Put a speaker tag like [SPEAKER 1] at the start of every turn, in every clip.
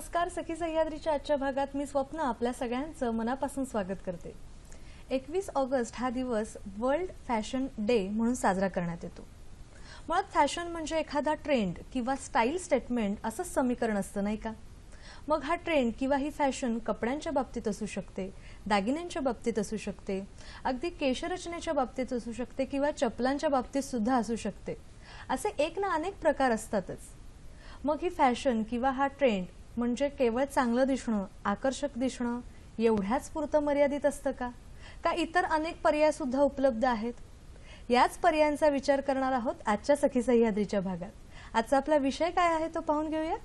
[SPEAKER 1] नमस्कार. सखी सह्याद्रीच्या आजच्या भागात मी स्वप्न आपल्या सगळ्यांचं मनापासून स्वागत करते. 21 ऑगस्ट हा दिवस वर्ल्ड फॅशन डे म्हणून साजरा करण्यात येतो. मुळात फॅशन म्हणजे एखादा ट्रेंड किंवा स्टाईल स्टेटमेंट असं समीकरण असतं, नाही का? मग हा ट्रेंड किंवा ही फॅशन कपड्यांच्या बाबतीत असू शकते, दागिन्यांच्या बाबतीत असू शकते, अगदी केशरचनेच्या बाबतीत असू शकते किंवा चपलांच्या बाबतीत सुद्धा असू शकते. असे एक ना अनेक प्रकार असतातच. मग ही फॅशन किंवा हा ट्रेंड म्हणजे केवळ चांगलं दिसणं, आकर्षक दिसणं एवढ्याच पुरतं मर्यादित असतं का? का इतर अनेक पर्याय सुद्धा उपलब्ध आहेत? याच पर्यायांचा विचार करणार आहोत आजच्या सखी सह्याद्रीच्या भागात. आजचा आपला विषय काय आहे तो पाहून घेऊया.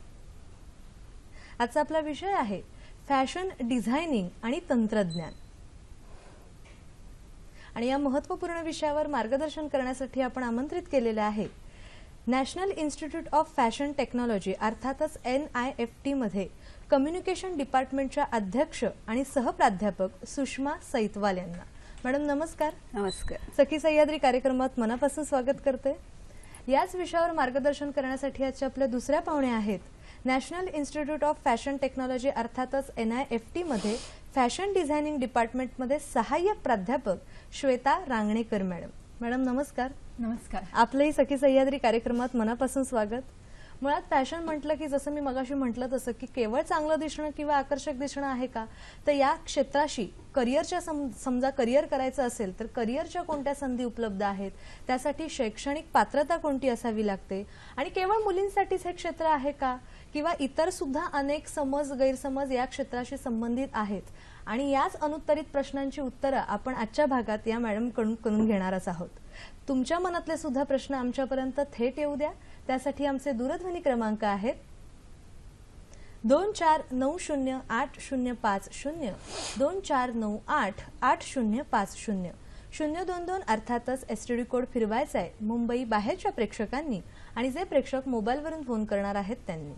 [SPEAKER 1] आजचा आपला विषय आहे फॅशन डिझायनिंग आणि तंत्रज्ञान. आणि या महत्त्वपूर्ण विषयावर मार्गदर्शन करण्यासाठी आपण आमंत्रित केलेले आहे national institute of fashion technology अर्थातच NIFT मध्ये कम्युनिकेशन डिपार्टमेंटच्या अध्यक्ष आणि सहप्राध्यापक सुषमा सैतवाल यांना. मॅडम नमस्कार.
[SPEAKER 2] नमस्कार.
[SPEAKER 1] सखी सह्याद्री कार्यक्रमात मनापासून स्वागत करते. याच विषयावर मार्गदर्शन करण्यासाठी आजचे आपले दुसऱ्या पाहुणे आहेत national institute of fashion technology अर्थातच NIFT मध्ये फॅशन डिझायनिंग डिपार्टमेंटमध्ये सहाय्यक प्राध्यापक श्वेता रांगणेकर मॅडम. मॅडम नमस्कार.
[SPEAKER 2] नमस्कार.
[SPEAKER 1] आपलंही सखी सह्याद्री कार्यक्रमात मनापासून स्वागत. मुळात फॅशन म्हटलं की जसं मी मगाशी म्हटलं तसं की केवळ चांगलं दिसणं किंवा आकर्षक दिसणं आहे का? तर या क्षेत्राशी करिअरच्या समजा करिअर करायचं असेल तर करिअरच्या कोणत्या संधी उपलब्ध आहेत, त्यासाठी शैक्षणिक पात्रता कोणती असावी लागते, आणि केवळ मुलींसाठीच हे क्षेत्र आहे का किंवा इतर सुद्धा अनेक समज गैरसमज या क्षेत्राशी संबंधित आहेत. आणि याच अनुत्तरित प्रश्नांची उत्तरं आपण आजच्या भागात या मॅडम कडून घेणारच आहोत. तुमच्या मनातले सुद्धा प्रश्न आमच्यापर्यंत थेट येऊ द्या. त्यासाठी आमचे दूरध्वनी क्रमांक आहेत 24908050, 24988050, 022 अर्थातच STD कोड फिरवायचा आहे मुंबई बाहेरच्या प्रेक्षकांनी, आणि जे प्रेक्षक मोबाईलवरून फोन करणार आहेत त्यांनी.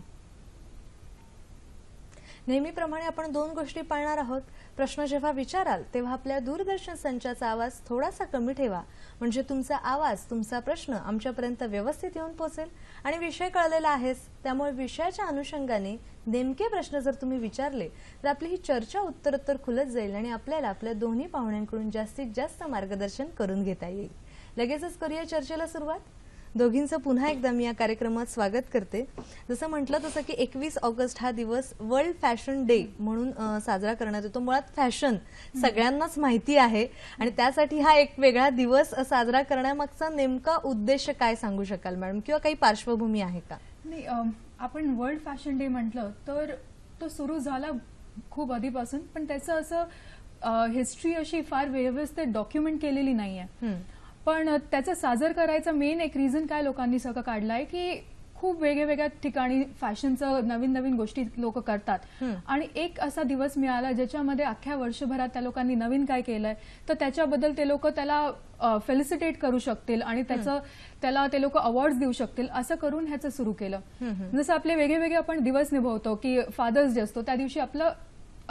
[SPEAKER 1] नेहमीप्रमाणे आपण दोन गोष्टी पाळणार आहोत. प्रश्न जेव्हा विचाराल तेव्हा आपल्या दूरदर्शन संचाचा आवाज थोडासा कमी ठेवा, म्हणजे तुमचा आवाज तुमचा प्रश्न आमच्यापर्यंत व्यवस्थित येऊन पोहोचेल. आणि विषय कळलेला आहेच, त्यामुळे विषयाच्या अनुषंगाने नेमके प्रश्न जर तुम्ही विचारले तर आपली ही चर्चा उत्तरोत्तर खुलत जाईल आणि आपल्याला आपल्या दोन्ही पाहुण्यांकडून जास्तीत जास्त मार्गदर्शन करून घेता येईल. लगेचच करूया चर्चेला सुरुवात. दोघींचं पुन्हा एकदा मी या कार्यक्रमात स्वागत करते. जसं म्हटलं तसं की 21 ऑगस्ट हा दिवस वर्ल्ड फॅशन डे म्हणून साजरा करण्यात येतो. मुळात फॅशन सगळ्यांनाच माहिती आहे आणि त्यासाठी हा एक वेगळा दिवस साजरा करण्यामागचा नेमका उद्देश काय सांगू शकाल मॅडम, किंवा काही पार्श्वभूमी आहे का?
[SPEAKER 2] नाही, आपण वर्ल्ड फॅशन डे म्हटलं तर तो सुरू झाला खूप आधीपासून, पण त्याचं असं हिस्ट्री अशी फार व्यवस्थित डॉक्युमेंट केलेली नाहीये. पण त्याचं साजर करायचं मेन एक रिझन काय लोकांनी सगळं काढलाय की खूप वेगवेगळ्या ठिकाणी फॅशनचं नवीन नवीन गोष्टी लोक करतात, आणि एक असा दिवस मिळाला ज्याच्यामध्ये अख्ख्या वर्षभरात त्या लोकांनी नवीन काय केलंय तर त्याच्याबद्दल ते लोक त्याला फेलिसिटेट करू शकतील आणि त्याला ते लोक अवॉर्ड्स देऊ शकतील, असं करून ह्याचं सुरू केलं. जसं आपले वेगवेगळे आपण दिवस निभवतो की फादर्स डे असतो, त्या दिवशी आपलं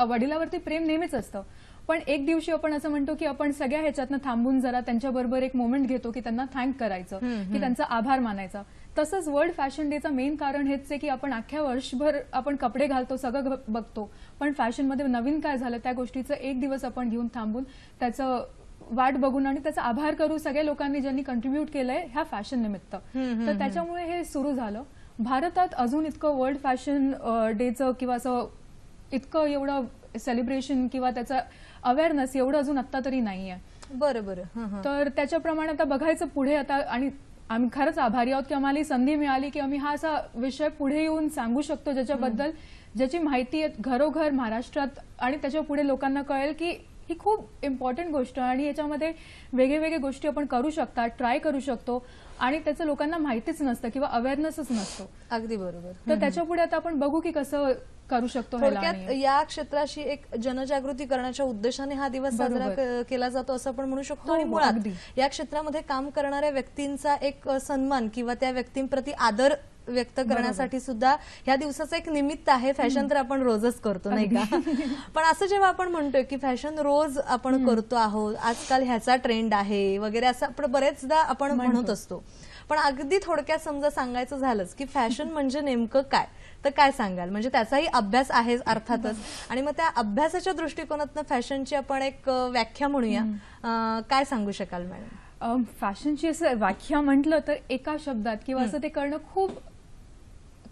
[SPEAKER 2] वडिलावरती प्रेम नेहमीच असतं, पण एक दिवशी आपण असं म्हणतो की आपण सगळ्या ह्याच्यातनं थांबून जरा त्यांच्याबरोबर एक मोमेंट घेतो की त्यांना थँक करायचं, की त्यांचा आभार मानायचा. तसंच वर्ल्ड फॅशन डेचं मेन कारण हेच आहे की आपण अख्ख्या वर्षभर आपण कपडे घालतो, सगळं बघतो, पण फॅशनमध्ये नवीन काय झालं त्या गोष्टीचं एक दिवस आपण घेऊन थांबून त्याचं वाट बघून आणि त्याचा आभार करू सगळ्या लोकांनी ज्यांनी कंट्रीब्यूट केलंय ह्या फॅशन निमित्त. तर त्याच्यामुळे हे सुरू झालं. भारतात अजून इतकं वर्ल्ड फॅशन डेचं किंवा असं इतकं एवढं सेलिब्रेशन किंवा त्याचं अवेअरनेस एवढं अजून आता तरी नाहीये.
[SPEAKER 1] बरोबर.
[SPEAKER 2] तर त्याच्याप्रमाणे आता बघायचं पुढे आता, आणि आम्ही खरंच आभारी आहोत की आम्हाला संधी मिळाली की आम्ही हा असा विषय पुढे येऊन सांगू शकतो ज्याच्याबद्दल ज्याची माहिती आहे घरोघर महाराष्ट्रात, आणि त्याच्या पुढे लोकांना कळेल की ही खूप इम्पॉर्टंट गोष्ट आहे आणि याच्यामध्ये वेगवेगळ्या गोष्टी आपण करू शकता, ट्राय करू शकतो, आणि त्याचं लोकांना माहितीच नसतं किंवा अवेअरनेसच नसतो.
[SPEAKER 1] अगदी बरोबर.
[SPEAKER 2] तर त्याच्या पुढे आता आपण बघू की कसं करू शकतो.
[SPEAKER 1] थोडक्यात या क्षेत्राशी एक जनजागृती करण्याच्या उद्देशाने हा दिवस साजरा केला जातो असं आपण म्हणू शकतो. आणि मुळात या क्षेत्रामध्ये काम करणाऱ्या व्यक्तींचा एक सन्मान किंवा त्या व्यक्तींप्रती आदर व्यक्त करण्यासाठी सुद्धा ह्या दिवसाचं एक निमित्त आहे. फॅशन तर आपण रोजच करतो, नाही का? पण असं जेव्हा आपण म्हणतोय की फॅशन रोज आपण करतो आहोत, आजकाल ह्याचा ट्रेंड आहे वगैरे असं आपण बरेचदा आपण म्हणत असतो, पण अगदी थोडक्यात समजा सांगायचं झालंच की फॅशन म्हणजे नेमकं काय, तर काय सांगाल? म्हणजे त्याचाही अभ्यास आहे अर्थातच, आणि मग त्या अभ्यासाच्या दृष्टिकोनातून फॅशनची आपण एक व्याख्या म्हणूया, काय सांगू शकाल मॅडम?
[SPEAKER 2] फॅशनची असं व्याख्या म्हटलं तर एका शब्दात किंवा असं ते करणं खूप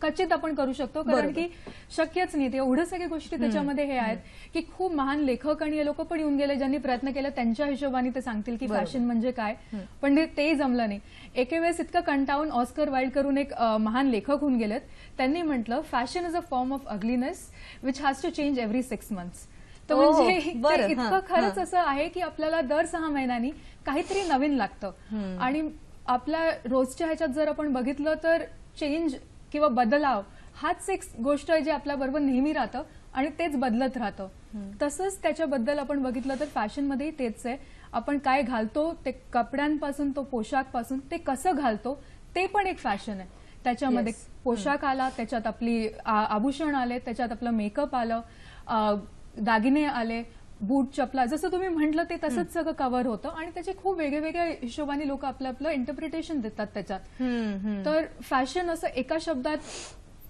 [SPEAKER 2] कचित आपण करू शकतो, कारण की शक्यच नाही. एवढं सगळ्या गोष्टी त्याच्यामध्ये हे आहेत की खूप महान लेखक आणि हे लोक पण येऊन गेले ज्यांनी प्रयत्न केला, त्यांच्या हिशोबाने ते सांगतील की फॅशन म्हणजे काय, पण ते जमलं नाही. एके वेळेस इतकं कंटाळून ऑस्कर वाईल्ड करून एक महान लेखक होऊन गेलेत, त्यांनी म्हटलं fashion is a form of ugliness which has to change every 6 months. तर म्हणजे इतकं खरंच असं आहे की आपल्याला दर 6 महिन्यांनी काहीतरी नवीन लागतं, आणि आपल्या रोजच्या ह्याच्यात जर आपण बघितलं तर चेंज किंवा बदलाव हाच एक गोष्ट आहे जे आपल्याबरोबर नेहमी राहतं आणि तेच बदलत राहतं. तसंच त्याच्याबद्दल आपण बघितलं तर फॅशनमध्येही तेच आहे. आपण काय घालतो, ते कपड्यांपासून तो पोशाखपासून ते कसं घालतो ते पण एक फॅशन आहे. त्याच्यामध्ये पोशाख आला, त्याच्यात आपली आभूषण आले, त्याच्यात आपलं मेकअप आलं, दागिने आले, बूट चपला, जसं तुम्ही म्हटलं ते तसंच सगळं कव्हर होतं, आणि त्याचे खूप वेगवेगळ्या हिशोबाने लोक आपलं आपलं इंटरप्रिटेशन देतात त्याच्यात. तर फॅशन असं एका शब्दात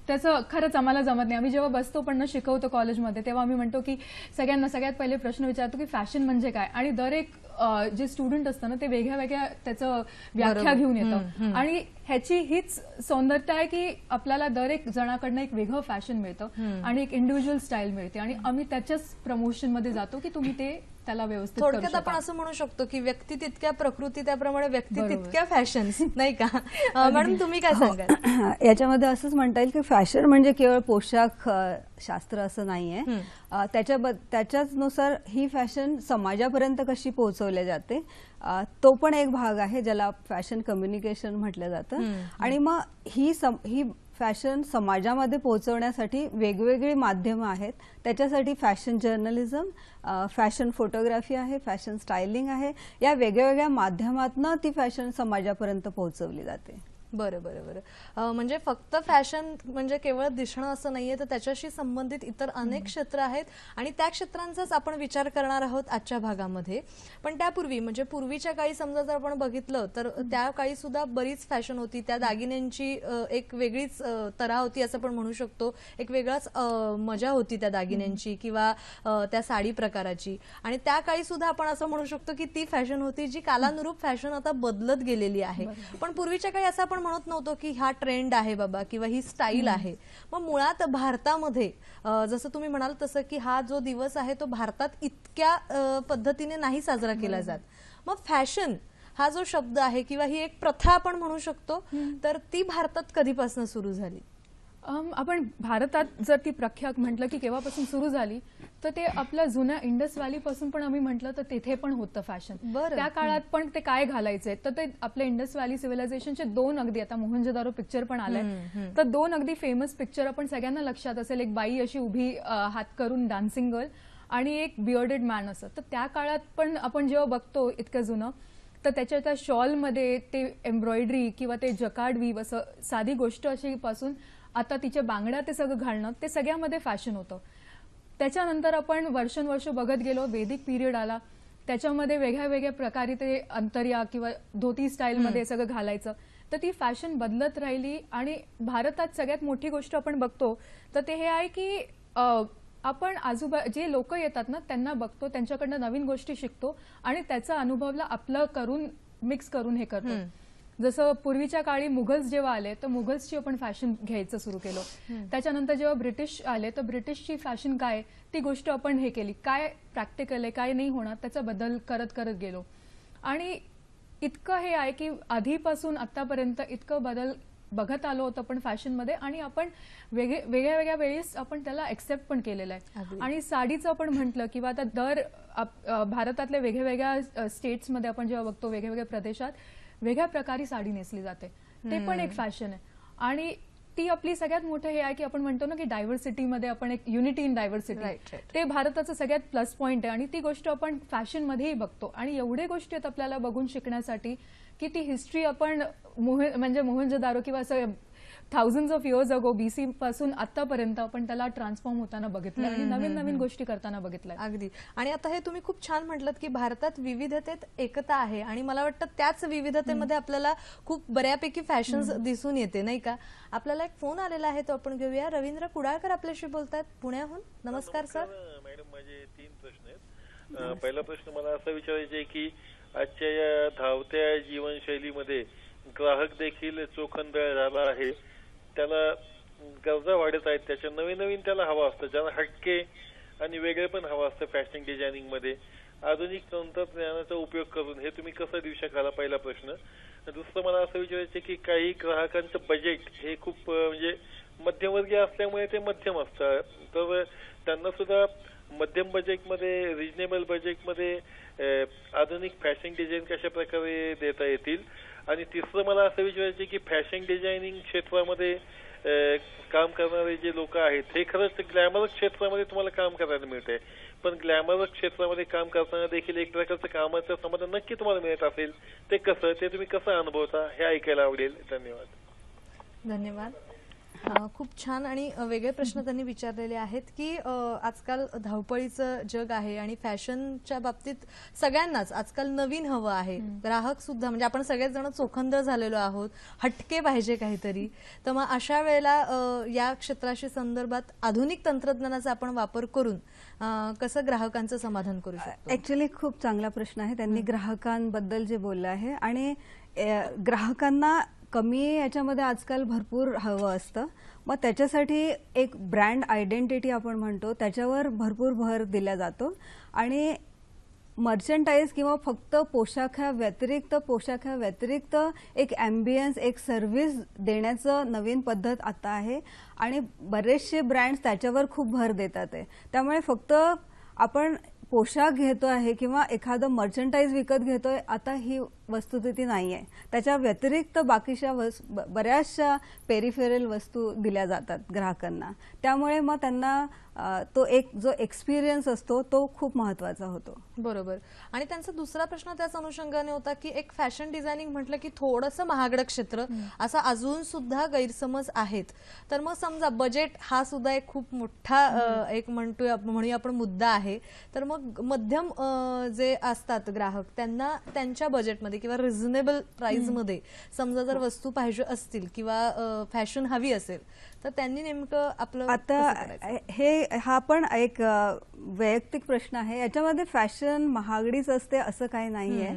[SPEAKER 2] त्याचं खरंच आम्हाला जमत नाही. आम्ही जेव्हा बसतो पण शिकवतो कॉलेजमध्ये, तेव्हा आम्ही म्हणतो की सगळ्यांना सगळ्यात पहिले प्रश्न विचारतो की फॅशन म्हणजे काय, आणि दर एक जे स्टुडंट असतं ना ते वेगळ्या वेगळ्या त्याचं व्याख्या घेऊन येतं, आणि ह्याची हीच सौंदर्यता आहे की आपल्याला दर एक जणाकडनं एक वेगळं फॅशन मिळतं आणि एक इंडिव्हिज्युअल स्टाईल मिळते, आणि आम्ही त्याच्याच प्रमोशन मध्ये जातो की तुम्ही ते त्याला व्यवस्थित करू शकता.
[SPEAKER 1] थोडक्यात आपण असं म्हणू शकतो की व्यक्ती तितक्या प्रकृती त्याप्रमाणे व्यक्ती तितक्या फॅशन्स, नाही का? मॅडम तुम्ही काय सांगाल?
[SPEAKER 3] याच्यामध्ये असंच म्हणता येईल की फॅशन म्हणजे केवळ पोशाख शास्त्र असं नाहीये. त्याच्यानुसार ही फॅशन समाजापर्यंत कशी पोहोचवली जाते तो पण एक भाग आहे, ज्याला फॅशन कम्युनिकेशन म्हटलं जातं. आणि मग ही फॅशन समाजामध्ये पोहोचवण्यासाठी वेगवेगळी माध्यमं आहेत. त्याच्यासाठी फॅशन जर्नलिझम, फॅशन फोटोग्राफी आहे, फॅशन स्टायलिंग आहे. या वेगवेगळ्या माध्यमातून ती फॅशन समाजापर्यंत पोहोचवली जाते.
[SPEAKER 1] बरं बरं बरं. म्हणजे फक्त फॅशन म्हणजे केवळ दिसणं असं नाहीये, तर त्याच्याशी संबंधित इतर अनेक क्षेत्र आहेत, आणि त्या क्षेत्रांचाच आपण विचार करणार आहोत आजच्या भागामध्ये. पण त्यापूर्वी म्हणजे पूर्वीच्या काळी समजा जर आपण बघितलं तर त्या काळी सुद्धा बरीच फॅशन होती. त्या दागिन्यांची एक वेगळीच तऱ्हा होती असं पण म्हणू शकतो. एक वेगळाच मजा होती त्या दागिन्यांची किंवा त्या साडी प्रकाराची, आणि त्या काळी सुद्धा आपण असं म्हणू शकतो की ती फॅशन होती जी कालानुरूप फॅशन आता बदलत गेलेली आहे. पण पूर्वीच्या काळी असं आपण म्हणत नव्हतो की हा ट्रेंड आहे बाबा किंवा ही स्टाईल आहे. मग मुळात भारतामध्ये जसं तुम्ही म्हणाल तसं की हा जो दिवस आहे तो भारतात इतक्या पद्धतीने नाही साजरा केला जात. मग फॅशन हा जो शब्द आहे किंवा ही एक प्रथा आपण म्हणू शकतो, तर ती भारतात कधीपासून सुरू झाली?
[SPEAKER 2] आपण भारतात जर ती प्रख्यात म्हटलं की केव्हापासून सुरू झाली, तर ते आपल्या जुन्या इंडस व्हॅली पासून पण आम्ही म्हटलं तर तिथे पण होतं फॅशन. त्या काळात पण ते काय घालायचे, तर ते आपल्या इंडस व्हॅली सिव्हिलायझेशनचे 2 अगदी, आता मोहनजोदारो पिक्चर पण आलाय, तर 2 अगदी फेमस पिक्चर आपण सगळ्यांना लक्षात असेल. एक बाई अशी उभी हात करून डान्सिंग गर्ल आणि एक बियर्डेड मॅन असं. तर त्या काळात पण आपण जेव्हा बघतो इतकं जुनं, तर त्याच्या त्या शॉलमध्ये ते एम्ब्रॉयडरी किंवा ते जकार्ड वीव असं साधी गोष्ट अशी पासून आता तिच्या बांगड्या ते सगळं घालणं, ते सगळ्यामध्ये फॅशन होतं. त्याच्यानंतर आपण वर्षानुवर्ष बघत गेलो, वैदिक पिरियड आला, त्याच्यामध्ये वेगळ्या वेगळ्या प्रकारे ते अंतर्या किंवा धोती स्टाईलमध्ये सगळं घालायचं, तर ती फॅशन बदलत राहिली. आणि भारतात सगळ्यात मोठी गोष्ट आपण बघतो तर ते हे आहे की आपण जे लोक येतात ना त्यांना बघतो, त्यांच्याकडनं नवीन गोष्टी शिकतो आणि त्याचा अनुभवला आपलं करून मिक्स करून हे करतो. जसं पूर्वीच्या काळी मुघल्स जेव्हा आले तर मुघल्सची आपण फॅशन घ्यायचं सुरू केलं. त्याच्यानंतर जेव्हा ब्रिटिश आले तर ब्रिटिशची फॅशन काय ती गोष्ट आपण हे केली, काय प्रॅक्टिकल आहे काय नाही होणार त्याचा बदल करत करत गेलो. आणि इतकं हे आहे की आधीपासून आतापर्यंत इतकं बदल बघत आलो होतं पण फॅशनमध्ये, आणि आपण वेगळ्या वेगळ्या वेळेस आपण त्याला एक्सेप्ट पण केलेलं आहे. आणि साडीचं आपण म्हटलं किंवा आता दर भारतातल्या वेगळ्या वेगळ्या स्टेट्समध्ये आपण जेव्हा बघतो वेगळ्या वेगळ्या प्रदेशात वेगळ्या प्रकारे साडी नेसली जाते, ते पण एक फॅशन आहे. आणि ती आपली सगळ्यात मोठं हे आहे की आपण म्हणतो ना की डायव्हर्सिटीमध्ये आपण एक युनिटी इन डायव्हर्सिटी, ते भारताचं सगळ्यात प्लस पॉइंट आहे. आणि ती गोष्ट आपण फॅशनमध्येही बघतो, आणि एवढे गोष्टी आहेत आपल्याला बघून शिकण्यासाठी की ती हिस्ट्री आपण म्हणजे मोहनजोदारो किंवा असं thousands of years ago BC पासून आतापर्यंत आपण त्याला ट्रान्सफॉर्म होताना बघितलं आणि नवीन नवीन गोष्टी करताना बघितलंय.
[SPEAKER 1] अगदी. आणि आता हे तुम्ही खूप छान म्हटलं की भारतात विविधतेत एकता आहे आणि मला वाटतं त्याच विविधतेमध्ये आपल्याला खूप बऱ्यापैकी फॅशन्स दिसून येते नाही का. आपल्याला एक फोन आलेला आहे तो आपण घेऊया. रवींद्र कुडाळकर आपल्याशी बोलतात पुण्याहून. नमस्कार सर.
[SPEAKER 4] मॅडम, माझे 3 प्रश्न आहेत. पहिला प्रश्न मला असा विचारायचा आहे की आजच्या या धावत्या जीवनशैलीमध्ये ग्राहक देखील चोखंदळ झाला आहे. त्याला गरजा वाढत आहेत, त्याच्या नवीन नवीन त्याला हवा असतं, ज्याला हटके आणि वेगळे पण हवं असतं फॅशन डिझायनिंग मध्ये. आधुनिक तंत्रज्ञानाचा उपयोग करून हे तुम्ही कसं देऊ शकाल, पहिला प्रश्न. दुसरं मला असं विचारायचं की काही ग्राहकांचं बजेट हे खूप म्हणजे मध्यमवर्गीय असल्यामुळे ते मध्यम असतं, तर त्यांना सुद्धा मध्यम बजेटमध्ये, रिजनेबल बजेटमध्ये आधुनिक फॅशन डिझाईन कशा प्रकारे देता येतील. आणि तिसरं मला असं विचारायचं की फॅशन डिझायनिंग क्षेत्रामध्ये काम करणारे जे लोक आहेत हे खरंच ग्लॅमरस क्षेत्रामध्ये तुम्हाला काम करायला मिळतंय, पण ग्लॅमरस क्षेत्रामध्ये काम करताना देखील एक प्रकारचं कामाचं समाधान नक्की तुम्हाला मिळत असेल, ते कसं, ते तुम्ही कसं अनुभवता हे ऐकायला आवडेल. धन्यवाद.
[SPEAKER 1] धन्यवाद. खूप छान आणि वेगळे प्रश्न त्यांनी विचारलेले आहेत की आजकाल धावपळीचं जग आहे आणि फॅशनच्या बाबतीत सगळ्यांनाच आजकाल नवीन हवं आहे. ग्राहक सुद्धा म्हणजे आपण सगळेच जण चोखंदळ झालेलो आहोत, हटके पाहिजे काहीतरी. तर मग अशा वेळेला या क्षेत्राशी संदर्भात आधुनिक तंत्रज्ञानाचा आपण वापर करून कसं ग्राहकांचं समाधान करू शकतो.
[SPEAKER 3] ऍक्च्युली खूप चांगला प्रश्न आहे. त्यांनी ग्राहकांबद्दल जे बोललं आहे आणि ग्राहकांना कमी याच्यामध्ये आजकाल भरपूर हवं असतं. मग त्याच्यासाठी एक ब्रँड आयडेंटिटी आपण म्हणतो त्याच्यावर भरपूर भर दिला जातो आणि मर्चंटाईज किंवा फक्त पोशाखाव्यतिरिक्त एक ॲम्बियन्स, एक सर्व्हिस देण्याचं नवीन पद्धत आता आहे आणि बरेचसे ब्रँड्स त्याच्यावर खूप भर देतात आहे. त्यामुळे फक्त आपण पोशाख घेतो आहे किंवा एखादं मर्चंटाईज विकत घेतोय आता ही वस्तुस्थिती नाही आहे. त्याच्या व्यतिरिक्त बाकीच्या बऱ्याचशा पेरिफेरल वस्तू दिल्या जातात ग्राहकांना. त्यामुळे मग त्यांना तो एक जो एक्सपिरियन्स असतो तो खूप महत्वाचा होतो.
[SPEAKER 1] बरोबर. आणि त्यांचा दुसरा प्रश्न त्याच अनुषंगाने होता की एक फॅशन डिझायनिंग म्हटलं की थोडंसं महागडं क्षेत्र, असा अजून सुद्धा गैरसमज आहेत. तर मग समजा बजेट हा सुद्धा एक खूप मोठा एक म्हणूया आपण मुद्दा आहे. तर मग मध्यम जे असतात ग्राहक त्यांना त्यांच्या बजेटमध्ये किंवा रिझनेबल प्राइस मध्ये समजा जर वस्तू पाहिजे असतील किंवा फॅशन हवी असेल तर त्यांनी नेमकं आपलं
[SPEAKER 3] आता हा पण एक वैयक्तिक प्रश्न आहे. याच्यामध्ये फॅशन महागडीच असते असं काही नाहीये.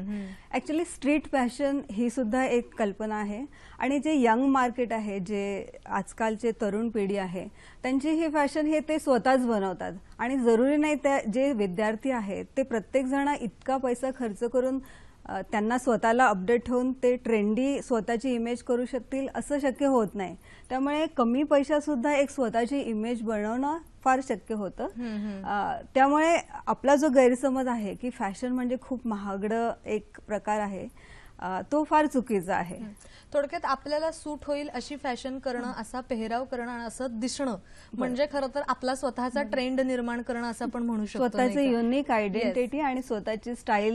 [SPEAKER 3] ऍक्च्युली स्ट्रीट फॅशन ही सुद्धा एक कल्पना आहे आणि जे यंग मार्केट आहे, जे आजकालचे तरुण पिढी आहे, त्यांची ही फॅशन हे ते स्वतःच बनवतात आणि जरुरी नाही त्या जे विद्यार्थी आहेत ते प्रत्येक जण इतका पैसा खर्च करून त्यांना स्वतःला अपडेट होऊन ते ट्रेंडी स्वतःची इमेज करू शकतील असं शक्य होत नाही. त्यामुळे कमी पैशात सुद्धा एक स्वतःची इमेज बनवणं फार शक्य होतं. त्यामुळे आपला जो गैरसमज आहे की फॅशन म्हणजे खूप महागडं एक प्रकार आहे तो फार चुकीचा आहे.
[SPEAKER 1] थोडक्यात आपल्याला सूट होईल अशी फॅशन करणं, असा पेहराव करणं आणि असं दिसणं म्हणजे खरं तर आपला स्वतःचा ट्रेंड निर्माण करणं असं आपण म्हणू शकतो.
[SPEAKER 3] स्वतःची युनिक आयडेंटिटी आणि स्वतःची स्टाईल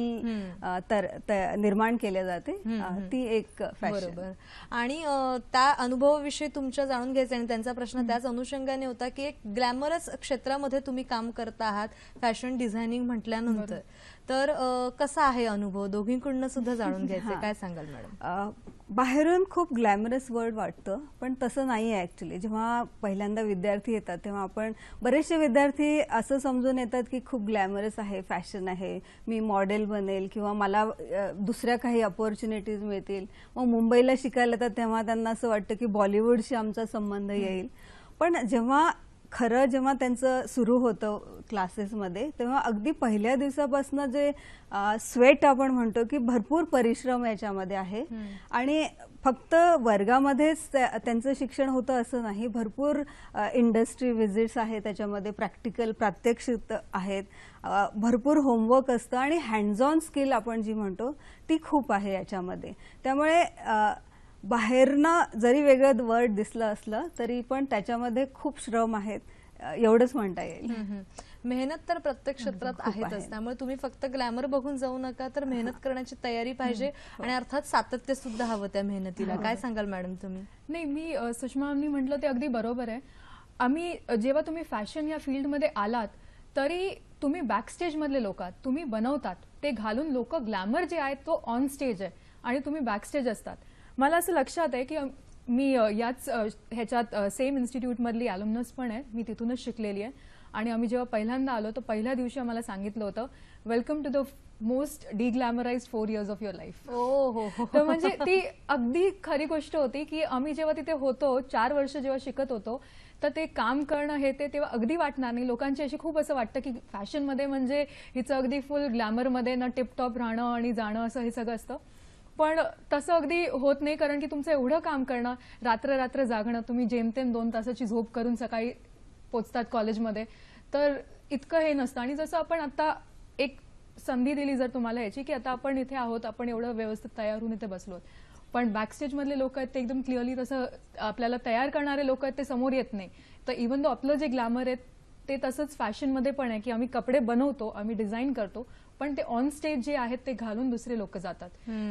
[SPEAKER 3] निर्माण केल्या जाते, ती एक फॅशन.
[SPEAKER 1] बरोबर. आणि त्या अनुभवाविषयी तुमच्या जाणून घ्यायचं आणि त्यांचा प्रश्न त्याच अनुषंगाने होता की एक ग्लॅमरस क्षेत्रामध्ये तुम्ही काम करता आहात फॅशन डिझायनिंग म्हटल्यानंतर, तर कसा आहे अनुभव दोघींकडून सुद्धा जाणून घ्यायचं. काय सांगाल मॅडम?
[SPEAKER 3] बाहेरून खूप ग्लॅमरस वर्ड वाटतं पण तसं नाही आहे ऍक्च्युली. जेव्हा पहिल्यांदा विद्यार्थी येतात तेव्हा आपण बरेचसे विद्यार्थी असं समजून येतात की खूप ग्लॅमरस आहे, फॅशन आहे, मी मॉडेल बनेल किंवा मला दुसऱ्या काही अपॉर्च्युनिटीज मिळतील. मग मुंबईला शिकायला येतात तेव्हा त्यांना असं वाटतं की बॉलिवूडशी आमचा संबंध येईल. पण जेव्हा त्यांचं सुरू होतं क्लासेसमध्ये तेव्हा अगदी पहिल्या दिवसापासून जे स्वेट आपण म्हणतो की भरपूर परिश्रम याच्यामध्ये आहे आणि फक्त वर्गामध्येच त्यांचं शिक्षण होतं असं नाही. भरपूर इंडस्ट्री व्हिजिट्स आहेत, त्याच्यामध्ये प्रॅक्टिकल प्रात्यक्षिक आहेत, भरपूर होमवर्क असतं आणि हँड्स ऑन स्किल आपण जी म्हणतो ती खूप आहे याच्यामध्ये. त्यामुळे बाहेरनं जरी वेगळं वर्ड दिसलं असलं तरी पण त्याच्यामध्ये खूप श्रम आहेत एवढंच म्हणता येईल.
[SPEAKER 1] मेहनत तर प्रत्येक क्षेत्रात
[SPEAKER 3] खूप
[SPEAKER 1] आहेतच,
[SPEAKER 3] आहे.
[SPEAKER 1] त्यामुळे तुम्ही फक्त ग्लॅमर बघून जाऊ नका, तर मेहनत करण्याची तयारी पाहिजे आणि अर्थात सातत्य सुद्धा हवं त्या मेहनतीला. काय सांगाल मॅडम तुम्ही?
[SPEAKER 2] नाही, मी सुषमांनी म्हटलं ते अगदी बरोबर आहे. आम्ही जेव्हा तुम्ही फॅशन या फील्डमध्ये आलात तरी तुम्ही बॅकस्टेज मधले लोक आहात, तुम्ही बनवतात ते घालून. लोक ग्लॅमर जे आहे तो ऑन स्टेज आहे आणि तुम्ही बॅकस्टेज असतात. मला असं लक्षात आहे की मी याच ह्याच्यात सेम इन्स्टिट्यूटमधली ॲल्युमनस पण आहे, मी तिथूनच शिकलेली आहे. आणि आम्ही जेव्हा पहिल्यांदा आलो तर पहिल्या दिवशी आम्हाला सांगितलं होतं, welcome to the most deglamorized 4 years of your life. तर म्हणजे ती अगदी खरी गोष्ट होती की आम्ही जेव्हा तिथे होतो 4 वर्ष जेव्हा शिकत होतो तर ते काम करणं हे ते तेव्हा अगदी वाटणार नाही. लोकांची अशी खूप असं वाटतं की फॅशनमध्ये म्हणजे हिचं अगदी फुल ग्लॅमरमध्ये ना टिपटॉप राहणं आणि जाणं असं हे सगळं असतं. पण तसं अगदी होत नाही, कारण की तुमचं एवढं काम करणं, रात्र रात्र जागणं, तुम्ही जेमतेम 2 तासाची झोप करून सकाळी पोचतात कॉलेजमध्ये, तर इतकं हे नसतं. आणि जसं आपण आता एक संधी दिली जर तुम्हाला याची की आता आपण इथे आहोत, आपण एवढं व्यवस्थित तयार होऊन इथे बसलो, पण बॅकस्टेज मधले लोक आहेत ते एकदम क्लिअरली तसं आपल्याला तयार करणारे लोक आहेत ते समोर येत नाही. तर इव्हन दो आपलं जे ग्लॅमर आहे ते तसंच फॅशनमध्ये पण आहे की आम्ही कपडे बनवतो, आम्ही डिझाईन करतो, पण ते ऑन स्टेज जे आहेत ते घालून दुसरे लोक जातात.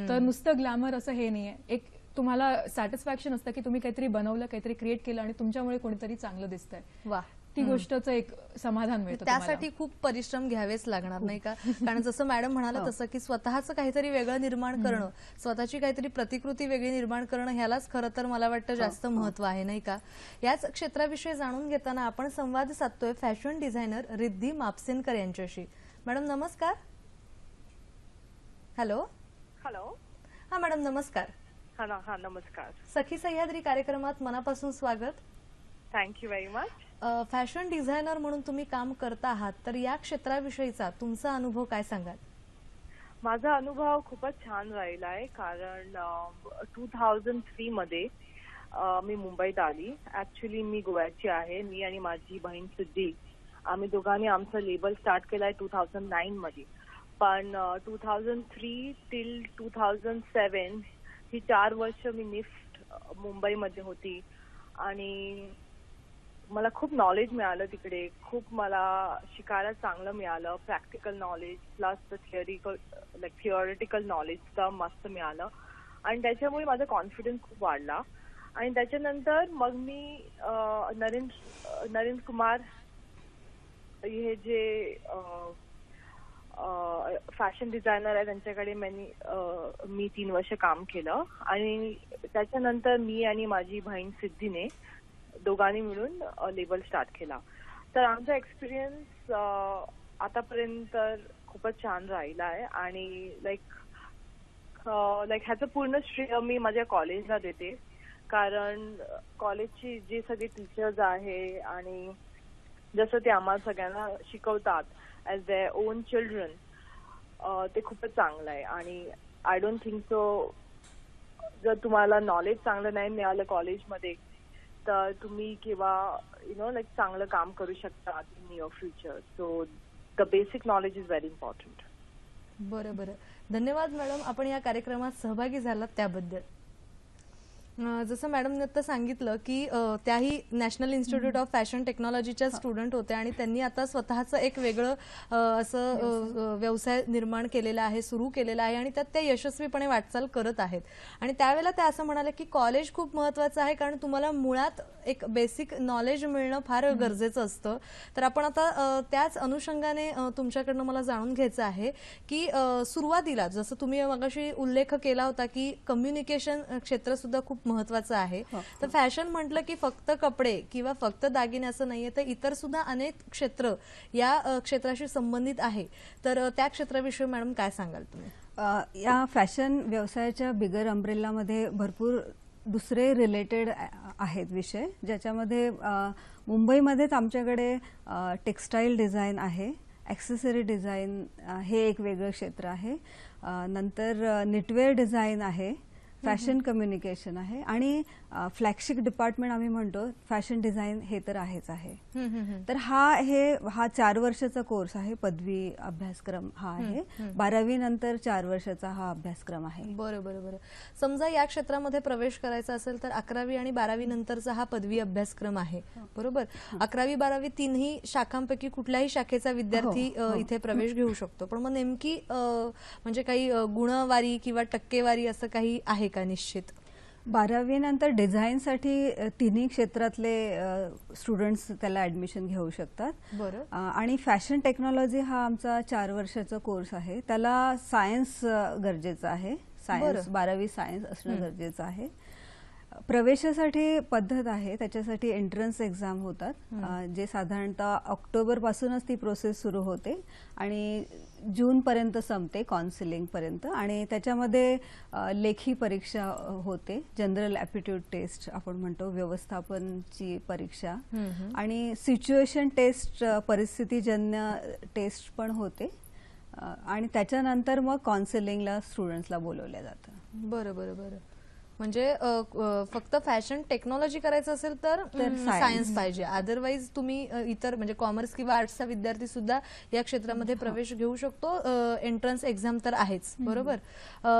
[SPEAKER 2] तर नुसतं ग्लॅमर असं हे नाहीये. एक तुम्हाला सॅटिस्फॅक्शन असतं की तुम्ही काहीतरी बनवलं, काहीतरी क्रिएट केलं आणि तुमच्यामुळे कोणीतरी चांगलं दिसतंय.
[SPEAKER 1] वा,
[SPEAKER 2] ती गोष्टचं एक समाधान मिळतं.
[SPEAKER 1] त्यासाठी खूप परिश्रम घ्यावेच लागणार नाही का? कारण जसं मॅडम म्हणाला तसं की स्वतःचं काहीतरी वेगळं निर्माण करणं, स्वतःची काहीतरी प्रतिकृती वेगळी निर्माण करणं, ह्यालाच खरं तर मला वाटतं जास्त महत्व आहे, नाही का? याच क्षेत्राविषयी जाणून घेताना आपण संवाद साधतोय फॅशन डिझायनर रिद्धी मापसेनकर यांच्याशी. मॅडम नमस्कार. हॅलो.
[SPEAKER 5] हॅलो.
[SPEAKER 1] हा मॅडम नमस्कार.
[SPEAKER 5] हा नमस्कार.
[SPEAKER 1] सखी सह्याद्री कार्यक्रमात मनापासून स्वागत.
[SPEAKER 5] Thank you very much.
[SPEAKER 1] Fashion designer म्हणून तुम्ही काम करता आहात, तर या क्षेत्राविषयीचा तुमचा अनुभव काय सांगाल?
[SPEAKER 5] माझा अनुभव खूपच छान राहिला आहे, कारण 2003 मध्ये मी मुंबईत आली. ऍक्च्युली मी गोव्याची आहे. मी आणि माझी बहीण सिद्धी, आम्ही दोघांनी आमचं लेबल स्टार्ट केलंय 2009 मध्ये. पण 2003 टिल 2007 ही 4 वर्ष मी निफ्ट मुंबईमध्ये होती आणि मला खूप नॉलेज मिळालं तिकडे. खूप मला शिकायला चांगलं मिळालं. Practical knowledge plus the theoretical knowledge तर मस्त मिळालं आणि त्याच्यामुळे माझा कॉन्फिडन्स खूप वाढला. आणि त्याच्यानंतर मग मी नरेंद्र कुमार हे जे फॅशन डिझायनर आहे त्यांच्याकडे मी 3 वर्ष काम केलं आणि त्याच्यानंतर मी आणि माझी बहीण सिद्धीने दोघांनी मिळून लेबल स्टार्ट केला. तर आमचा एक्सपिरियन्स आतापर्यंत खूपच छान राहिला आहे आणि ह्याचं पूर्ण श्रेय मी माझ्या कॉलेजला देते, कारण कॉलेजची जे सगळे टीचर्स आहे आणि जसं ते आम्हाला सगळ्यांना शिकवतात ॲज देअर ओन चिल्ड्रन, ते खूपच चांगलं आहे. आणि आय डोंट थिंक सो जर तुम्हाला नॉलेज चांगलं नाही मिळालं कॉलेजमध्ये तर तुम्ही किंवा चांगलं काम करू शकता in your future. So the basic knowledge is very important.
[SPEAKER 1] बरं बरं, धन्यवाद मॅडम, आपण या कार्यक्रमात सहभागी झालात त्याबद्दल. जसं मॅडमने आता सांगितलं की त्याही नॅशनल इन्स्टिट्यूट ऑफ फॅशन टेक्नॉलॉजीच्या स्टुडंट होत्या आणि त्यांनी आता स्वतःचं एक वेगळं असं व्यवसाय निर्माण केलेला आहे, सुरू केलेला आहे आणि त्यात त्या यशस्वीपणे वाटचाल करत आहेत. आणि त्यावेळेला त्या असं म्हणाले की कॉलेज खूप महत्वाचं आहे, कारण तुम्हाला मुळात एक बेसिक नॉलेज मिळणं फार गरजेचं असतं. तर आपण आता त्याच अनुषंगाने तुमच्याकडनं मला जाणून घ्यायचं आहे की सुरुवातीला जसं तुम्ही मगाशी उल्लेख केला होता की कम्युनिकेशन क्षेत्र सुद्धा खूप महत्वाचं आहे. तर फॅशन म्हटलं की फक्त कपडे किंवा फक्त दागिने असं नाहीये, तर इतर सुद्धा अनेक क्षेत्र या क्षेत्राशी संबंधित आहे. तर त्या क्षेत्राविषयी मॅडम काय सांगाल तुम्ही?
[SPEAKER 3] या फॅशन व्यवसायाच्या बिगर अम्ब्रेलामध्ये भरपूर दुसरे रिलेटेड आहेत विषय, ज्याच्यामध्ये मुंबईमध्येच आमच्याकडे टेक्स्टाईल डिझाईन आहे, ॲक्सेसरी डिझाईन हे एक वेगळं क्षेत्र आहे. नंतर निटवेअर डिझाईन आहे, फॅशन कम्युनिकेशन आहे आणि फ्लॅगशिप डिपार्टमेंट आम्ही म्हणतो फॅशन डिझाईन हे तर आहेच आहे. तर हा 4 वर्षाचा कोर्स आहे, पदवी अभ्यासक्रम हा आहे. 12वी नंतर 4 वर्षाचा हा अभ्यासक्रम आहे.
[SPEAKER 1] बरं. समजा या क्षेत्रामध्ये प्रवेश करायचा असेल तर 11वी आणि 12वी नंतरचा हा पदवी अभ्यासक्रम आहे, बरोबर. 11वी 12वी तिन्ही शाखांपैकी कुठल्याही शाखेचा विद्यार्थी इथे प्रवेश घेऊ शकतो. पण मग नेमकी म्हणजे काही गुणवारी किंवा टक्केवारी असं काही आहे का निश्चित?
[SPEAKER 3] 12वी नंतर डिझाईनसाठी तिन्ही क्षेत्रातले स्टुडंट्स त्याला ऍडमिशन घेऊ शकतात.
[SPEAKER 1] बरं.
[SPEAKER 3] आणि फॅशन टेक्नॉलॉजी हा आमचा 4 वर्षाचा कोर्स आहे. त्याला सायन्स गरजेचं आहे. सायन्स 12वी सायन्स असणं गरजेचं आहे. प्रवेशासाठी पद्धत आहे, त्याच्यासाठी एंट्रन्स एक्झाम होतात, जे साधारणतः ऑक्टोबर पासूनच ती प्रोसेस सुरू होते आणि जून पर्यंत संपते, काउन्सिलिंग पर्यंत. आणि त्याच्यामध्ये लेखी परीक्षा होते, जनरल ॲप्टिट्यूड टेस्ट आपण म्हणतो, व्यवस्थापनची परीक्षा आणि सिच्युएशन टेस्ट, परिस्थितीजन्य टेस्ट पण होते. आणि त्याच्यानंतर मग काउन्सिलिंगला स्टुडंट्सला बोलवलं जातं.
[SPEAKER 1] बरं. म्हणजे फक्त फॅशन टेक्नॉलॉजी करायचं असेल तर सायन्स पाहिजे, अदरवाईज तुम्ही इतर म्हणजे कॉमर्स किंवा आर्ट्सचा विद्यार्थी सुद्धा या क्षेत्रामध्ये प्रवेश घेऊ शकतो. एंट्रन्स एक्झाम तर आहेच, बरोबर.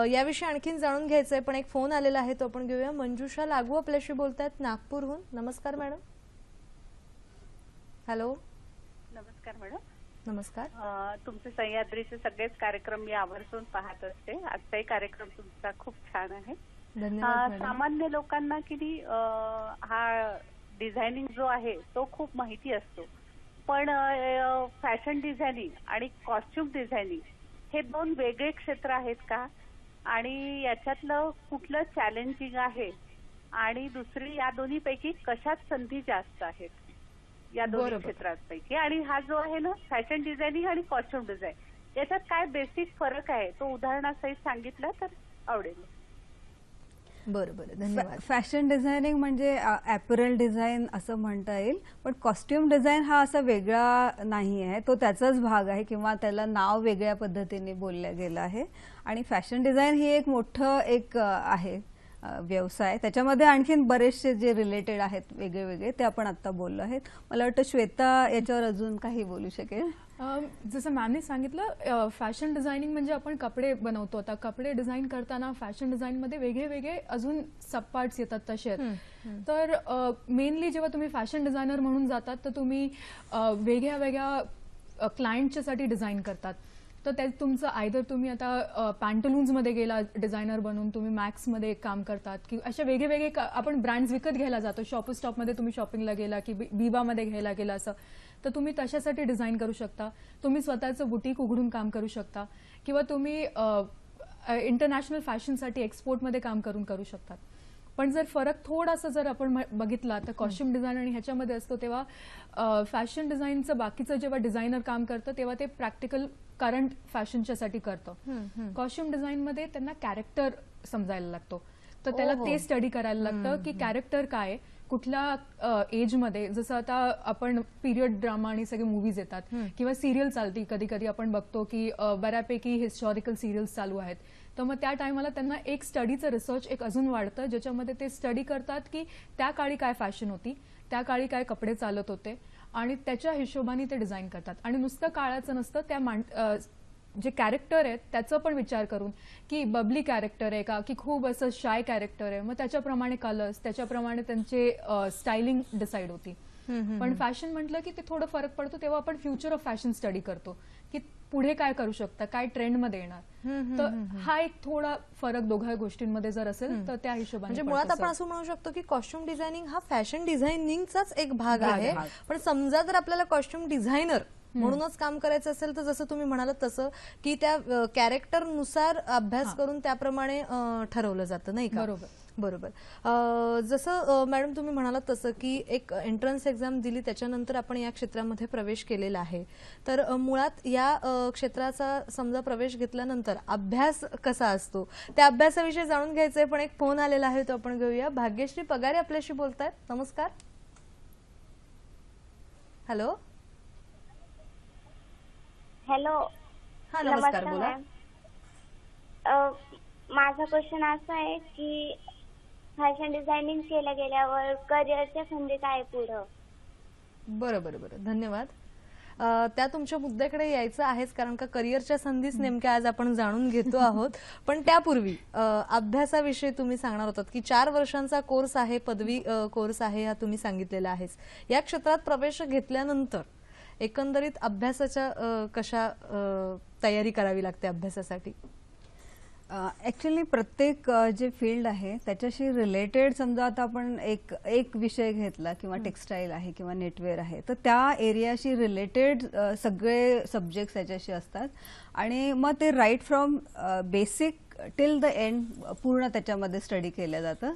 [SPEAKER 1] याविषयी आणखीन जाणून घ्यायचंय पण एक फोन आलेला आहे, तो आपण घेऊया. मंजुषा लागू आपल्याशी बोलतायत नागपूरहून. नमस्कार मॅडम. हॅलो.
[SPEAKER 6] नमस्कार मॅडम.
[SPEAKER 1] नमस्कार.
[SPEAKER 6] तुमचे सह्याद्रीचे सगळेच कार्यक्रम मी आवर्जून पाहत असते. आजचाही कार्यक्रम तुमचा खूप छान आहे. सामान्य लोकांना किती हा डिझायनिंग जो आहे तो खूप माहिती असतो, पण फॅशन डिझायनिंग आणि कॉस्ट्युम डिझायनिंग हे 2 वेगळे क्षेत्र आहेत का? आणि याच्यातलं कुठलं चॅलेंजिंग आहे? आणि दुसरी, या दोन्हीपैकी कशात संधी जास्त आहेत या दोन्ही क्षेत्रांपैकी? आणि हा जो आहे ना फॅशन डिझायनिंग आणि कॉस्ट्युम डिझाईन, याच्यात काय बेसिक फरक आहे तो उदाहरणासहित सांगितलं तर आवडेल.
[SPEAKER 1] बरं, धन्यवाद.
[SPEAKER 3] फॅशन डिझायनिंग म्हणजे ॲपरल डिझाईन असं म्हणता येईल, पण कॉस्ट्युम डिझाईन हा असा वेगळा नाही आहे, तो त्याचाच भाग आहे किंवा त्याला नाव वेगळ्या पद्धतीने बोललं गेलं आहे. आणि फॅशन डिझाईन ही एक मोठं एक आहे व्यवसाय, त्याच्यामध्ये आणखीन बरेचसे जे रिलेटेड आहेत वेगळे ते आपण आता बोललो आहेत. मला वाटतं श्वेता याच्यावर अजून काही बोलू शकेल.
[SPEAKER 2] जसं मॅमने सांगितलं, फॅशन डिझायनिंग म्हणजे आपण कपडे बनवतो. आता कपडे डिझाईन करताना फॅशन डिझाईनमध्ये वेगळे अजून सब पार्ट्स येतात तसे आहेत. तर मेनली जेव्हा तुम्ही फॅशन डिझायनर म्हणून जातात तर तुम्ही वेगळ्या क्लायंटच्यासाठी डिझाईन करतात. तर त्यात तुमचं आयदर तुम्ही आता पॅन्टलून्समध्ये गेला डिझायनर बनून, तुम्ही मॅक्समध्ये काम करतात, की अशा वेगळे आपण ब्रँड्स विकत घ्यायला जातो. शॉपर स्टॉपमध्ये तुम्ही शॉपिंगला गेला की बिबामध्ये घ्यायला गेला असं, तर तुम्ही तशासाठी डिझाईन करू शकता. तुम्ही स्वतःचं बुटीक उघडून काम करू शकता किंवा तुम्ही इंटरनॅशनल फॅशनसाठी एक्सपोर्टमध्ये काम करू शकतात. पण जर फरक थोडासा जर आपण बघितला तर कॉस्ट्युम डिझाईन आणि ह्याच्यामध्ये असतो, तेव्हा फॅशन डिझाईनचं बाकीचं जेव्हा डिझायनर काम करतं तेव्हा ते प्रॅक्टिकल करंट फॅशनच्यासाठी करतं. कॉस्ट्युम डिझाईनमध्ये त्यांना कॅरेक्टर समजायला लागतो, तर त्याला ते स्टडी करायला लागतं की कॅरेक्टर काय, कुठल्या एजमध्ये. जसं आता आपण पिरियड ड्रामा आणि सगळे मूवीज येतात किंवा सिरियल चालती, कधी आपण बघतो की बऱ्यापैकी हिस्टॉरिकल सिरियल्स चालू आहेत, तर मग त्या टायमाला त्यांना एक स्टडीचं रिसर्च एक अजून वाढतं, ज्याच्यामध्ये ते स्टडी करतात की त्या काळी काय फॅशन होती, त्या काळी काय कपडे चालत होते आणि त्याच्या हिशोबाने ते डिझाईन करतात. आणि नुसतं काळाचं नसतं, त्या जे कॅरेक्टर आहेत त्याचं पण विचार करून की बबली कॅरेक्टर आहे का, की खूप असं शाय कॅरेक्टर आहे, मग त्याच्याप्रमाणे कलर्स, त्याच्याप्रमाणे त्यांचे स्टायलिंग डिसाईड होती. पण फॅशन म्हटलं की ते थोडं फरक पडतो, तेव्हा आपण फ्युचर ऑफ फॅशन स्टडी करतो की पुढे काय करू शकता, काय ट्रेंडमध्ये येणार. तर हा एक थोडा फरक दोघा गोष्टींमध्ये जर असेल तर त्या हिशोबाने
[SPEAKER 1] म्हणजे मुळात आपण असं म्हणू शकतो की कॉस्ट्युम डिझायनिंग हा फॅशन डिझायनिंगचाच एक भाग आहे. पण समजा जर आपल्याला कॉस्ट्युम डिझायनर म्हणूनच काम करायचं असेल तर जसं तुम्ही म्हणालात तसं की त्या कॅरेक्टर नुसार अभ्यास करून त्याप्रमाणे ठरवलं जातं, नाही का? बरोबर. जसं मॅडम तुम्ही म्हणालात तसं की एक एंट्रन्स एक्झाम दिली, त्याच्यानंतर आपण या क्षेत्रामध्ये प्रवेश केलेला आहे. तर मुळात या क्षेत्राचा समजा प्रवेश घेतल्यानंतर अभ्यास कसा असतो, त्या अभ्यासाविषयी जाणून घ्यायचंय. पण एक फोन आलेला आहे, तो आपण घेऊया. भाग्यश्री पगारे आपल्याशी बोलतायत. नमस्कार. हॅलो.
[SPEAKER 7] हॅलो.
[SPEAKER 1] हा, नमस्कार, बोला.
[SPEAKER 7] माझा क्वेश्चन असा आहे की फॅशन डिझायनिंग केलं गेल्यावर करिअरच्या संधी काय पुढं?
[SPEAKER 1] बरं बरं बरं, धन्यवाद. त्या तुमच्या मुद्द्याकडे यायचं आहेच, कारण का करिअरच्या संधीच नेमक्या आज आपण जाणून घेतो आहोत. पण त्यापूर्वी अभ्यासाविषयी तुम्ही सांगणार होतात की 4 वर्षांचा कोर्स आहे, पदवी कोर्स आहे, हा तुम्ही सांगितलेला आहेच. या क्षेत्रात प्रवेश घेतल्यानंतर एकंदरीत अभ्यासाच्या कशा तयारी करावी लागते अभ्यासासाठी?
[SPEAKER 3] ऍक्च्युली प्रत्येक जे फील्ड आहे त्याच्याशी रिलेटेड, समजा आता आपण एक विषय घेतला किंवा टेक्सटाईल आहे किंवा नेटवेअर आहे, तर त्या एरियाशी रिलेटेड सगळे सब्जेक्ट्स त्याच्याशी असतात आणि मग ते right from basic till the end पूर्ण त्याच्यामध्ये स्टडी केलं जातं.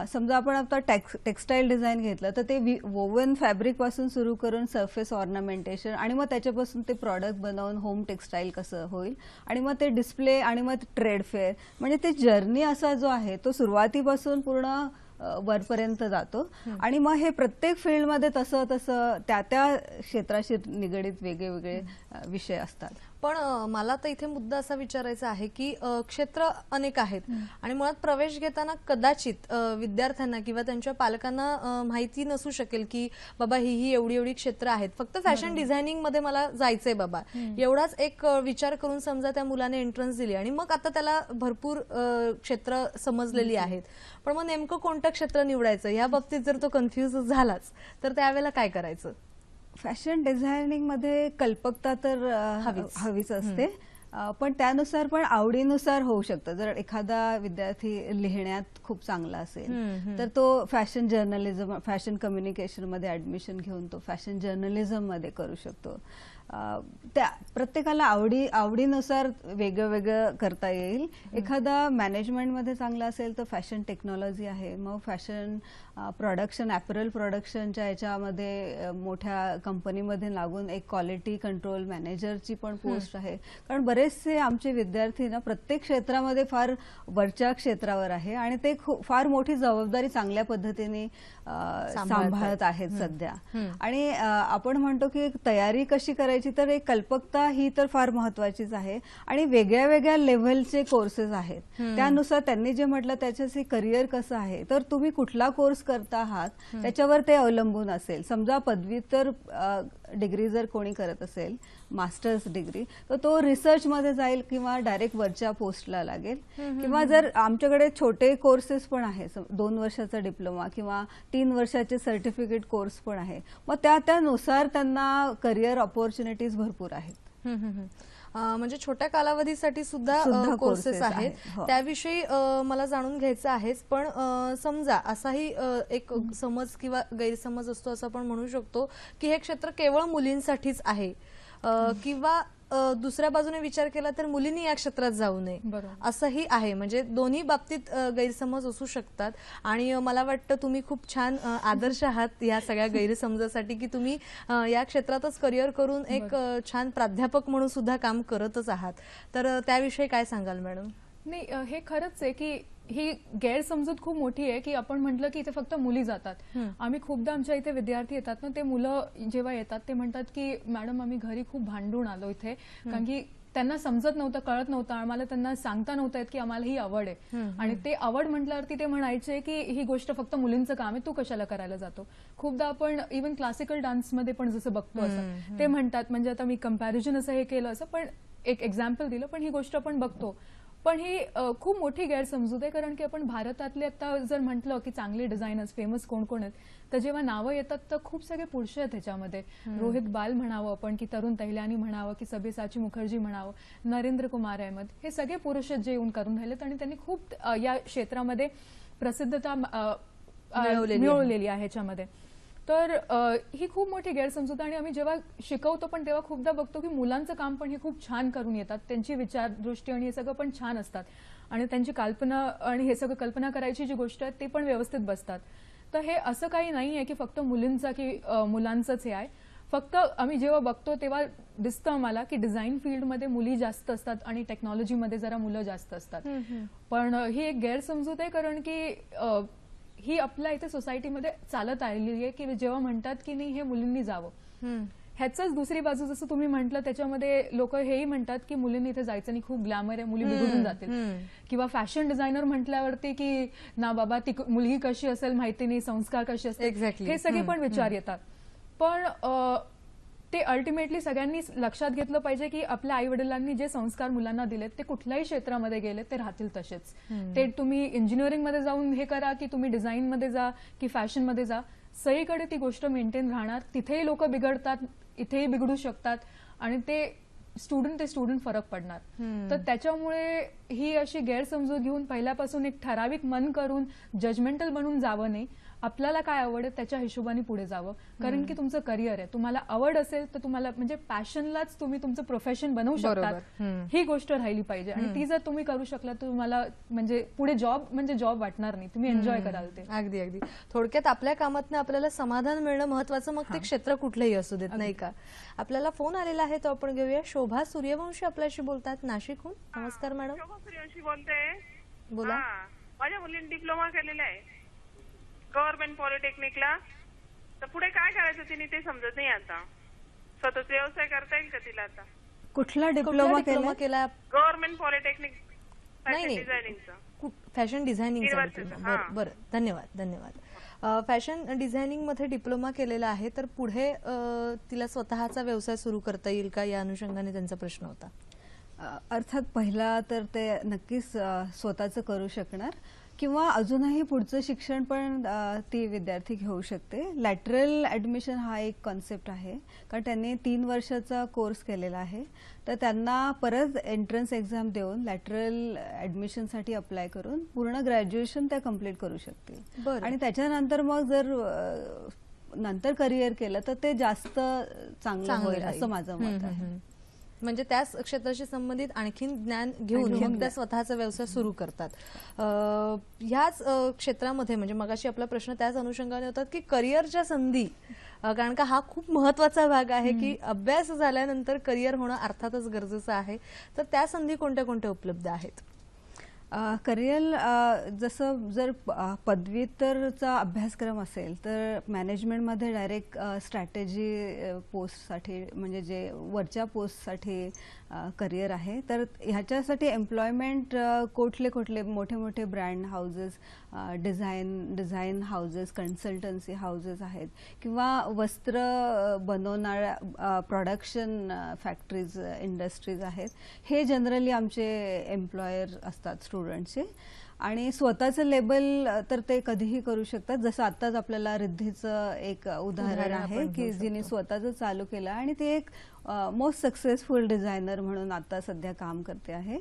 [SPEAKER 3] समजा आपण आता टेक्सटाईल डिझाईन घेतलं तर ते वोवन फॅब्रिक पासून सुरू करून सरफेस ऑर्नामेंटेशन आणि मग त्याच्यापासून ते प्रॉडक्ट बनवून होम टेक्सटाईल कसं होईल आणि मग ते डिस्प्ले आणि मग ट्रेड फेअर, म्हणजे ते जर्नी असा जो आहे तो सुरुवातीपासून पूर्ण वरपर्यंत जातो. आणि मग हे प्रत्येक फील्डमध्ये तसं तसं त्या त्या क्षेत्राशी निगडीत वेगवेगळे विषय असतात.
[SPEAKER 1] पण मला तर इथे मुद्दा असा विचारायचा आहे की क्षेत्र अनेक आहेत आणि मुळात प्रवेश घेताना कदाचित विद्यार्थ्यांना किंवा त्यांच्या पालकांना माहिती नसू शकेल की बाबा ही एवढी एवढी क्षेत्र आहेत, फक्त फॅशन डिझायनिंग मध्ये मला जायचंय बाबा, एवढाच एक विचार करून समजा त्या मुलाने एंट्रन्स दिली आणि मग आता त्याला भरपूर क्षेत्र समजलेली आहेत, पण मग नेमकं कोणतं क्षेत्र निवडायचं या बाबतीत जर तो कन्फ्युज झालाच तर त्यावेळेला काय करायचं?
[SPEAKER 3] फॅशन डिझायनिंग मध्ये कल्पकता तर हवीच असते, पण त्यानुसार पण आवडीनुसार होऊ शकतं. जर एखादा विद्यार्थी लिहिण्यात खूप चांगला असेल तर तो फॅशन जर्नलिझम, फॅशन कम्युनिकेशन मध्ये ऍडमिशन घेऊन तो फॅशन जर्नलिझम मध्ये करू शकतो. त्या प्रत्येकाला आवडीनुसार वेगळं वेगळं करता येईल. एखादा मॅनेजमेंटमध्ये चांगला असेल तर फॅशन टेक्नॉलॉजी आहे, मग फॅशन प्रोडक्शन, ॲपरल प्रोडक्शनच्या याच्यामध्ये मोठ्या कंपनीमध्ये लागून एक क्वालिटी कंट्रोल मॅनेजरची पण पोस्ट आहे. कारण बरेचसे आमचे विद्यार्थी ना प्रत्येक क्षेत्रामध्ये फार वरच्या क्षेत्रावर आहे आणि ते फार मोठी जबाबदारी चांगल्या पद्धतीने सांभाळत आहेत सध्या. आणि आपण म्हणतो की तयारी कशी करायची, तर एक कल्पकता ही तर फार महत्वाचीच आहे आणि वेगळ्या वेगळ्या लेव्हलचे कोर्सेस आहेत, त्यानुसार त्यांनी जे म्हटलं त्याच्याचे करिअर कसं आहे, तर तुम्ही कुठला कोर्स करता आहात त्याच्यावर ते अवलंबून असेल. समजा पदव्युत्तर डिग्री जर कोणी करत असेल, मास्टर्स डिग्री, तर तो रिसर्च मध्ये जाईल किंवा डायरेक्ट वरच्या पोस्टला लागेल. किंवा जर आमच्याकडे छोटे कोर्सेस पण आहेत, 2 वर्षाचा डिप्लोमा किंवा 3 वर्षाचे सर्टिफिकेट कोर्स पण आहे, मग त्यानुसार त्यांना करिअर ऑपॉर्च्युनिटीज भरपूर आहेत.
[SPEAKER 1] म्हणजे छोट्या कालावधीसाठी सुद्धा कोर्सेस आहेत. त्याविषयी मला जाणून घ्यायचं आहेच. पण समजा असाही एक समज किंवा गैरसमज असतो असं आपण म्हणू शकतो की हे क्षेत्र केवळ मुलींसाठीच आहे, किंवा दुसऱ्या बाजूने विचार केला तर मुलींनी या क्षेत्रात जाऊ नये असंही आहे. म्हणजे दोन्ही बाबतीत गैरसमज असू शकतात आणि मला वाटतं तुम्ही खूप छान आदर्श आहात या सगळ्या गैरसमजासाठी की तुम्ही या क्षेत्रातच करिअर करून एक छान प्राध्यापक म्हणून सुद्धा काम करतच आहात. तर त्याविषयी काय सांगाल मॅडम?
[SPEAKER 2] नाही, हे खरंच आहे की ही गैरसमजूत खूप मोठी आहे की आपण म्हटलं की इथे फक्त मुली जातात. आम्ही खूपदा आमच्या इथे विद्यार्थी येतात ना, ते मुलं जेव्हा येतात ते म्हणतात की मॅडम आम्ही घरी खूप भांडून आलो इथे, कारण की त्यांना समजत नव्हतं, कळत नव्हतं, आम्हाला त्यांना सांगता नव्हतं येत की आम्हाला ही आवड आहे. आणि ते आवड म्हटल्यावरती ते म्हणायचे की ही गोष्ट फक्त मुलींचं काम आहे, तू कशाला करायला जातो. खूपदा आपण इव्हन क्लासिकल डान्समध्ये पण जसं बघतो असं ते म्हणतात. म्हणजे आता मी कंपॅरिझन असं हे केलं असं, पण एक एक्झाम्पल दिलं, पण ही गोष्ट आपण बघतो. पण ही खूप मोठी गैरसमजूत आहे, कारण की आपण भारतातले आता जर म्हटलं की चांगले डिझायनर्स फेमस कोण कोण आहेत, तर जेव्हा नावं येतात तर खूप सगळे पुरुष आहेत ह्याच्यामध्ये. रोहित बाल म्हणावं आपण, की तरुण तैलानी म्हणावं, की सब्यसाची मुखर्जी म्हणावं, नरेंद्र कुमार अहमद, हे सगळे पुरुष जे येऊन करून राहिलेत आणि त्यांनी खूप या क्षेत्रामध्ये प्रसिद्धता मिळवलेली आहे ह्याच्यामध्ये. तर ही खूप मोठी गैरसमजूत. आणि आम्ही जेव्हा शिकवतो पण तेव्हा खूपदा बघतो की मुलांचं काम पण हे खूप छान करून येतात, त्यांची विचारदृष्टी आणि हे सगळं पण छान असतात आणि त्यांची कल्पना आणि हे सगळं कल्पना करायची जी गोष्ट आहे ते पण व्यवस्थित बसतात. तर हे असं काही नाही आहे की फक्त मुलींचा की मुलांचंच हे आहे. फक्त आम्ही जेव्हा बघतो तेव्हा दिसतं आम्हाला की डिझाईन फील्डमध्ये मुली जास्त असतात आणि टेक्नॉलॉजीमध्ये जरा मुलं जास्त असतात. पण ही एक गैरसमजूत आहे, कारण की ही आपल्या इथे सोसायटीमध्ये चालत आलेली आहे की जेव्हा म्हणतात की नाही हे मुलींनी जावं, ह्याचाच दुसरी बाजू जसं तुम्ही म्हटलं त्याच्यामध्ये लोक हेही म्हणतात की मुलींनी इथे जायचं नाही, खूप ग्लॅमर आहे, मुली बिघडून जातील, किंवा फॅशन डिझायनर म्हटल्यावरती की ना बाबा ती मुलगी कशी असेल माहिती नाही, संस्कार कसे असतील, हे सगळे पण विचार येतात. पण ते अल्टिमेटली सगळ्यांनी लक्षात घेतलं पाहिजे की आपल्या आई वडिलांनी जे संस्कार मुलांना दिलेत ते कुठल्याही क्षेत्रामध्ये गेले ते राहतील तसेच. ते तुम्ही इंजिनिअरिंग मध्ये जाऊन हे करा की तुम्ही डिझाईन मध्ये जा की फॅशन मध्ये जा, सगळीकडे ती गोष्ट मेंटेन राहणार. तिथेही लोक बिघडतात, इथेही बिघडू शकतात आणि ते स्टुडंट फरक पडणार. तर त्याच्यामुळे ही अशी गैरसमजूत घेऊन पहिल्यापासून एक ठराविक मन करून जजमेंटल बनून जावं नाही. आपल्याला काय आवड आहे त्याच्या हिशोबाने पुढे जावं, कारण की तुमचं करिअर आहे. तुम्हाला आवड असेल तर तुम्हाला म्हणजे पॅशनलाच तुम्ही तुमचं प्रोफेशन बनवू शकतात, ही गोष्ट राहिली पाहिजे. आणि ती जर तुम्ही करू शकला तर तुम्हाला म्हणजे पुढे जॉब वाटणार नाही, तुम्ही एन्जॉय कराल ते.
[SPEAKER 1] अगदी अगदी. थोडक्यात आपल्या कामातनं आपल्याला समाधान मिळणं महत्वाचं, मग ते क्षेत्र कुठलंही असू देत, नाही का. आपल्याला फोन आलेला आहे तो आपण घेऊया. शोभा सूर्यवंशी आपल्याशी बोलतात नाशिकहून. नमस्कार मॅडम.
[SPEAKER 8] शोभा सूर्यवंशी बोलते.
[SPEAKER 1] बोला.
[SPEAKER 8] माझ्या मुलीने डिप्लोमा केलेला आहे गव्हर्नमेंट पॉलिटेक्निकला. तर पुढे काय करायचं तिने ते समजत नाही आता. स्वतःचा व्यवसाय करता येईल का तिला आता?
[SPEAKER 3] कुठला डिप्लोमा
[SPEAKER 1] केला?
[SPEAKER 8] गव्हर्नमेंट पॉलिटेक्निक फॅशन डिझायनिंगचा.
[SPEAKER 1] Fashion designing. बरं, धन्यवाद. फॅशन डिझायनिंग मध्ये डिप्लोमा केलेला आहे, तर पुढे तिला स्वतःचा व्यवसाय सुरू करता येईल का, या अनुषंगाने त्यांचा प्रश्न होता.
[SPEAKER 3] अर्थात पहिला तर ते नक्कीच स्वतःचं करू शकणार, किंवा अजूनही पुढचं शिक्षण पण ती विद्यार्थी घेऊ शकते. लॅटरल ऍडमिशन हा एक कॉन्सेप्ट आहे, कारण त्यांनी 3 वर्षाचा कोर्स केलेला आहे. तर त्यांना परत एंट्रन्स एक्झाम देऊन लॅटरल ऍडमिशनसाठी अप्लाय करून पूर्ण ग्रॅज्युएशन त्या कम्प्लीट करू शकतील. आणि त्याच्यानंतर मग जर नंतर करिअर केलं तर ते जास्त चांगलं होईल असं माझं मत आहे.
[SPEAKER 1] म्हणजे त्याच क्षेत्राशी संबंधित आणखीन ज्ञान घेऊन मग त्या स्वतःचा व्यवसाय सुरू करतात. ह्याच क्षेत्रामध्ये म्हणजे मगाशी आपला प्रश्न त्याच अनुषंगाने होता की करिअरच्या संधी, कारण का हा खूप महत्वाचा भाग आहे की अभ्यास झाल्यानंतर करिअर होणं अर्थातच गरजेचं आहे. तर त्या संधी कोणत्या कोणत्या उपलब्ध आहेत?
[SPEAKER 3] करिअर जसं जर पदव्युत्तरचा अभ्यासक्रम असेल तर मॅनेजमेंटमध्ये डायरेक्ट स्ट्रॅटेजी पोस्टसाठी म्हणजे जे वरच्या पोस्टसाठी करिअर आहे. तर ह्याच्यासाठी एम्प्लॉयमेंट कुठले मोठे मोठे brand houses, design houses, consultancy houses आहेत, किंवा वस्त्र बनवणाऱ्या प्रोडक्शन फॅक्टरीज, इंडस्ट्रीज आहेत. हे जनरली आमचे एम्प्लॉयर असतात स्टुडंटचे. आणि स्वतःचं लेबल तर ते कधीही करू शकतात. जसं आत्ताच आपल्याला रिद्धीचं एक उदाहरण आहे की जिने स्वतःचं चालू केलं आणि ती एक मोस्ट सक्सेसफुल डिझायनर म्हणून आता सध्या काम करते आहे.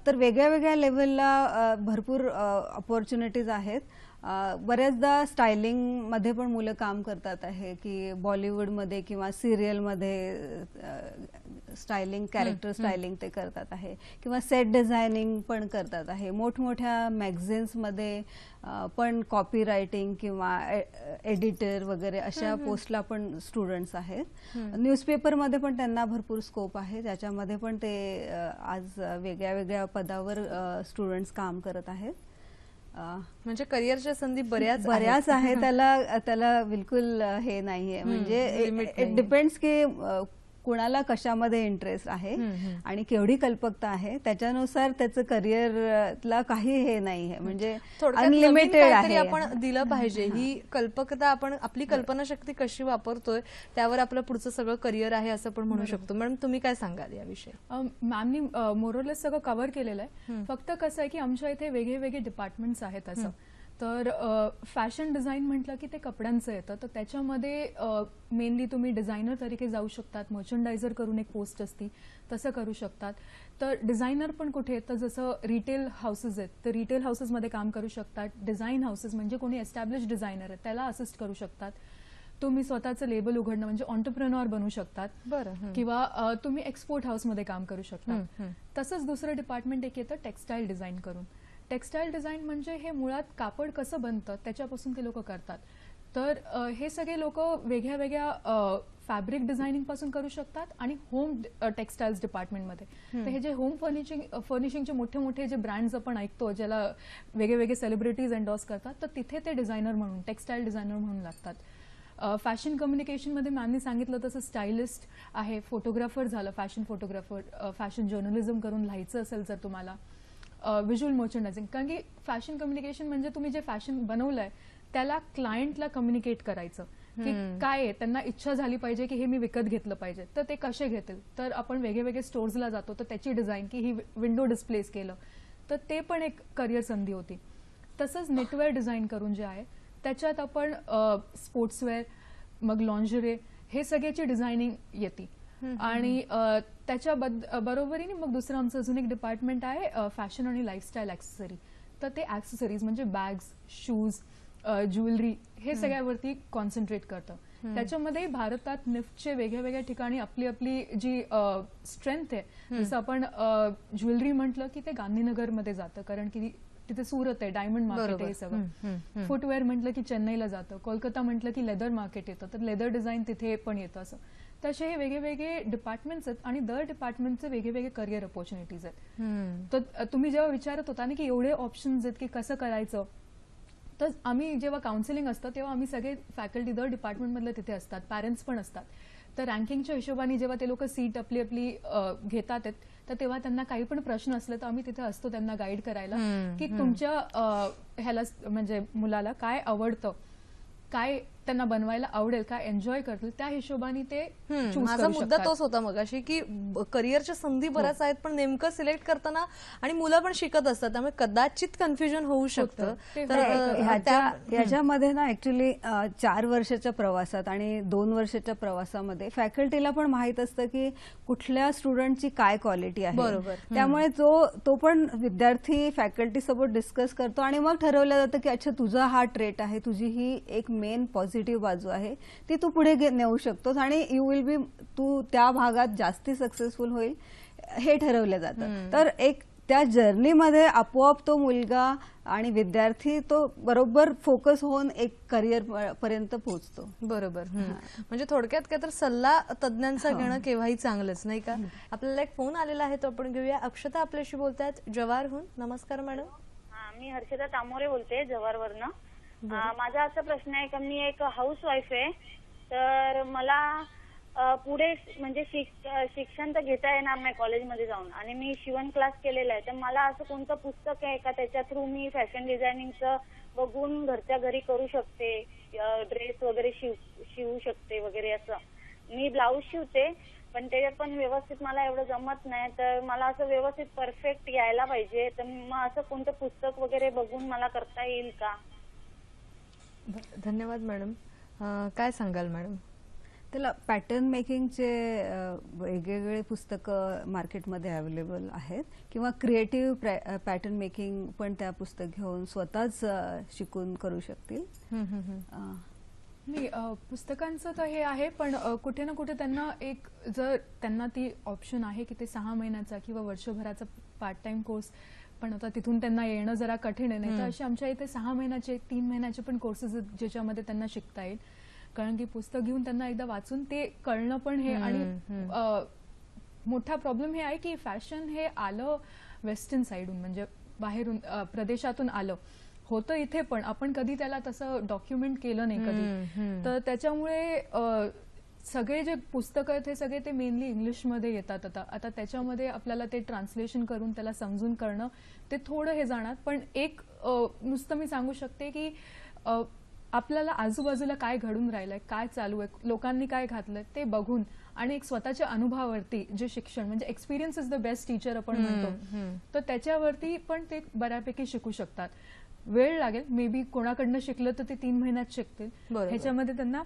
[SPEAKER 3] तर वेगळ्या वेगळ्या लेवलला भरपूर अपॉर्च्युनिटीज आहेत. बऱ्याचदा स्टायलिंगमध्ये पण मुलं काम करतात आहे की बॉलिवूडमध्ये किंवा सिरियलमध्ये स्टायलिंग, कॅरेक्टर स्टायलिंग ते करतात आहे, किंवा सेट डिझायनिंग पण करतात आहे. मोठमोठ्या मॅगझिन्समध्ये पण कॉपी रायटिंग किंवा एडिटर वगैरे अशा पोस्टला पण स्टुडंट्स आहेत. न्यूजपेपरमध्ये पण त्यांना भरपूर स्कोप आहे, त्याच्यामध्ये पण ते आज वेगळ्या वेगळ्या पदावर स्टुडंट्स काम करत आहेत.
[SPEAKER 1] म्हणजे करिअरच्या संधी बऱ्याच
[SPEAKER 3] आहे. त्याला बिलकुल हे नाहीये. म्हणजे इट डिपेंड्स की कुणाला कशामध्ये इंटरेस्ट आहे आणि केवढी कल्पकता आहे, त्याच्यानुसार त्याचं करिअरला काही हे नाहीये. म्हणजे अनलिमिटेड आहे.
[SPEAKER 1] आपण दिलं पाहिजे ही कल्पकता. आपण आपली कल्पनाशक्ती कशी वापरतोय त्यावर आपलं पुढचं सगळं करिअर आहे असं पण म्हणू शकतो. मॅडम तुम्ही काय सांगाल याविषयी?
[SPEAKER 2] मॅमनी मोरलेस सगळं कव्हर केलेलं आहे. फक्त कसं आहे की आमच्या इथे वेगळे वेगळे डिपार्टमेंट्स आहेत असं. तर फॅशन डिझाईन म्हटलं की ते कपड्यांचं येतं. तर त्याच्यामध्ये मेनली तुम्ही डिझायनर तरीके जाऊ शकतात. मर्चंडायझर करून एक पोस्ट असती, तसं करू शकतात. तर डिझायनर पण कुठे आहेत, तर जसं रिटेल हाऊसेस आहेत तर रिटेल हाऊसेसमध्ये काम करू शकतात. डिझाईन हाऊसेस म्हणजे कोणी एस्टॅब्लिश डिझायनर आहे त्याला असिस्ट करू शकतात. तुम्ही स्वतःचं लेबल उघडणं म्हणजे ऑन्टरप्रेन्योर बनू शकतात. बरं. किंवा तुम्ही एक्सपोर्ट हाऊसमध्ये काम करू शकतात. तसंच दुसरं डिपार्टमेंट एक येतं टेक्सटाईल डिझाईन करून. टेक्सटाईल डिझाईन म्हणजे हे मुळात कापड कसं बनतं त्याच्यापासून ते लोक करतात. तर हे सगळे लोक वेगळ्या वेगळ्या फॅब्रिक डिझायनिंग पासून करू शकतात आणि होम टेक्सटाईल्स डिपार्टमेंटमध्ये. तर हे जे होम फर्निशिंगचे मोठे मोठे जे ब्रँड्स आपण ऐकतो ज्याला वेगळे वेगळे सेलिब्रिटीज एंडॉर्स करतात, तर तिथे ते डिझायनर म्हणून टेक्सटाईल डिझायनर म्हणून लागतात. फॅशन कम्युनिकेशनमध्ये मॅमनी सांगितलं तसं स्टायलिस्ट आहे, फोटोग्राफर झालं, फॅशन फोटोग्राफर, फॅशन जर्नलिझम करून लिहायचं असेल जर तुम्हाला, व्हिज्युअल मर्चंडायझिंग. कारण की फॅशन कम्युनिकेशन म्हणजे तुम्ही जे फॅशन बनवलंय त्याला क्लायंटला कम्युनिकेट करायचं की काय आहे, त्यांना इच्छा झाली पाहिजे की हे मी विकत घेतलं पाहिजे. तर ते कसे घेतील, तर आपण वेगळे स्टोर्सला जातो तर त्याची डिझाईन की ही विंडो डिस्प्लेस केलं तर ते पण एक करिअर संधी होती. तसंच नेटवेअर डिझाईन करून जे आहे त्याच्यात आपण स्पोर्ट्सवेअर, मग लॉन्जरे, हे सगळ्याची डिझायनिंग येते. आणि त्याच्या बरोबरीने मग दुसरं आमचं अजून एक डिपार्टमेंट आहे फॅशन आणि लाईफस्टाईल ॲक्सेसरी. तर ते ॲक्सेसरीज म्हणजे बॅग्स, शूज, ज्वेलरी हे सगळ्यावरती कॉन्सन्ट्रेट करतं. त्याच्यामध्ये भारतात निफ्टचे वेगळ्या ठिकाणी आपली जी स्ट्रेंथ आहे, जसं आपण ज्वेलरी म्हटलं की ते गांधीनगरमध्ये जातं कारण की तिथे सुरत आहे, डायमंड मार्केट आहे सगळं. फुटवेअर म्हटलं की चेन्नईला जातं, कोलकाता म्हटलं की लेदर मार्केट येतं, तर लेदर डिझाईन तिथे पण येतं. असं तसे हे वेगळे डिपार्टमेंट्स आहेत आणि दर डिपार्टमेंटचे वेगळे करिअर अपॉर्च्युनिटीज आहेत. तर तुम्ही जेव्हा विचारत होता ना की एवढे ऑप्शन्स आहेत की कसं करायचं, तर आम्ही जेव्हा काउन्सिलिंग असतं तेव्हा आम्ही सगळे फॅकल्टी दर डिपार्टमेंटमधले तिथे असतात, पॅरेंट्स पण असतात. तर रँकिंगच्या हिशोबाने जेव्हा ते लोक सीट आपली घेतात तर तेव्हा त्यांना काही पण प्रश्न असले तर आम्ही तिथे असतो त्यांना गाईड करायला की तुमच्या ह्याला म्हणजे मुलाला काय आवडतं, काय त्यांना बनवायला आवडेल, काय एन्जॉय करतील, त्या हिशोबाने ते
[SPEAKER 1] माझा मुद्दा तोच होता मगाशी की करिअरच्या संधी बऱ्याच आहेत पण नेमकं सिलेक्ट करताना आणि मुलं पण शिकत असतात त्यामुळे कदाचित कन्फ्युजन होऊ शकतं.
[SPEAKER 3] तर ह्याच्यामध्ये ना ऍक्च्युली 4 वर्षाच्या प्रवासात आणि 2 वर्षाच्या प्रवासामध्ये फॅकल्टीला पण माहित असतं की कुठल्या स्टुडंटची काय क्वालिटी आहे.
[SPEAKER 1] बरोबर.
[SPEAKER 3] त्यामुळे तो पण विद्यार्थी फॅकल्टी सोबत डिस्कस करतो आणि मग ठरवलं जातं की अच्छा तुझा हा ट्रेट आहे, तुझी ही एक मेन पॉझिटिव्ह बाजू आहे, ती तू पुढे नेऊ शकतोस आणि यू विल बी, तू त्या भागात जास्ती सक्सेसफुल होईल हे ठरवलं जातं. तर एक त्या जर्नीमध्ये आपोआप तो मुलगा आणि विद्यार्थी तो बरोबर फोकस होऊन एक करिअर पर्यंत पोहोचतो.
[SPEAKER 1] बरोबर. म्हणजे थोडक्यात काय तर सल्ला तज्ञांचा घेणं केव्हाही चांगलंच, नाही का? आपल्याला एक फोन आलेला आहे तो आपण घेऊया. अक्षता आपल्याशी बोलतायत जवाहरहून. नमस्कार मॅडम.
[SPEAKER 9] मी हर्षदा तामोरे बोलते जवाहरवरनं. माझा असा प्रश्न आहे की मी एक हाऊस वाईफ आहे, तर मला पुढे म्हणजे शिक्षण तर घेता येणार नाही कॉलेजमध्ये जाऊन आणि मी शिवण क्लास केलेला आहे, तर मला असं कोणतं पुस्तक आहे का त्याच्या थ्रू मी फॅशन डिझायनिंगचं बघून घरच्या घरी करू शकते, ड्रेस वगैरे शिवू शकते वगैरे. असं मी ब्लाऊज शिवते पण त्याच्यात पण व्यवस्थित मला एवढं जमत नाही, तर मला असं व्यवस्थित परफेक्ट यायला पाहिजे, तर मग असं कोणतं पुस्तक वगैरे बघून मला करता येईल का?
[SPEAKER 1] धन्यवाद मॅडम. काय सांगाल मॅडम?
[SPEAKER 3] त्याला पॅटर्न मेकिंगचे वेगवेगळे पुस्तकं मार्केटमध्ये अवेलेबल आहेत किंवा क्रिएटिव्ह पॅटर्न मेकिंग पण त्या पुस्तक घेऊन स्वतःच शिकून करू शकतील.
[SPEAKER 2] नाही, पुस्तकांचं तर हे आहे पण कुठे ना कुठे त्यांना एक जर त्यांना ती ऑप्शन आहे की ते 6 महिन्याचा किंवा वर्षभराचा पार्ट टाइम कोर्स, पण आता तिथून त्यांना येणं जरा कठीण आहे. नाही तर असे आमच्या इथे 6 महिन्याचे 3 महिन्याचे पण कोर्सेस ज्याच्यामध्ये त्यांना शिकता येईल. कारण की पुस्तक घेऊन त्यांना एकदा वाचून ते कळणं पण हे, आणि मोठा प्रॉब्लेम हे आहे की फॅशन हे आलं वेस्टर्न साईडून, म्हणजे बाहेरून प्रदेशातून आलं होतं इथे, पण आपण कधी त्याला तसं डॉक्युमेंट केलं नाही कधी. तर त्याच्यामुळे सगळे जे पुस्तकं आहेत हे सगळे ते मेनली इंग्लिशमध्ये येतात. आता त्याच्यामध्ये आपल्याला ते ट्रान्सलेशन करून त्याला समजून करणं ते थोडं हे जाणार. पण एक नुसतं मी सांगू शकते की आपल्याला आजूबाजूला काय घडून राहिलंय, काय चालू आहे, लोकांनी काय घातलंय ते बघून आणि एक स्वतःच्या अनुभवावरती जे शिक्षण म्हणजे experience is the best teacher आपण म्हणतो, तर त्याच्यावरती पण ते बऱ्यापैकी शिकू शकतात. वेळ लागेल, मे बी कोणाकडनं शिकलं तर ते 3 महिन्यात शिकतील. ह्याच्यामध्ये त्यांना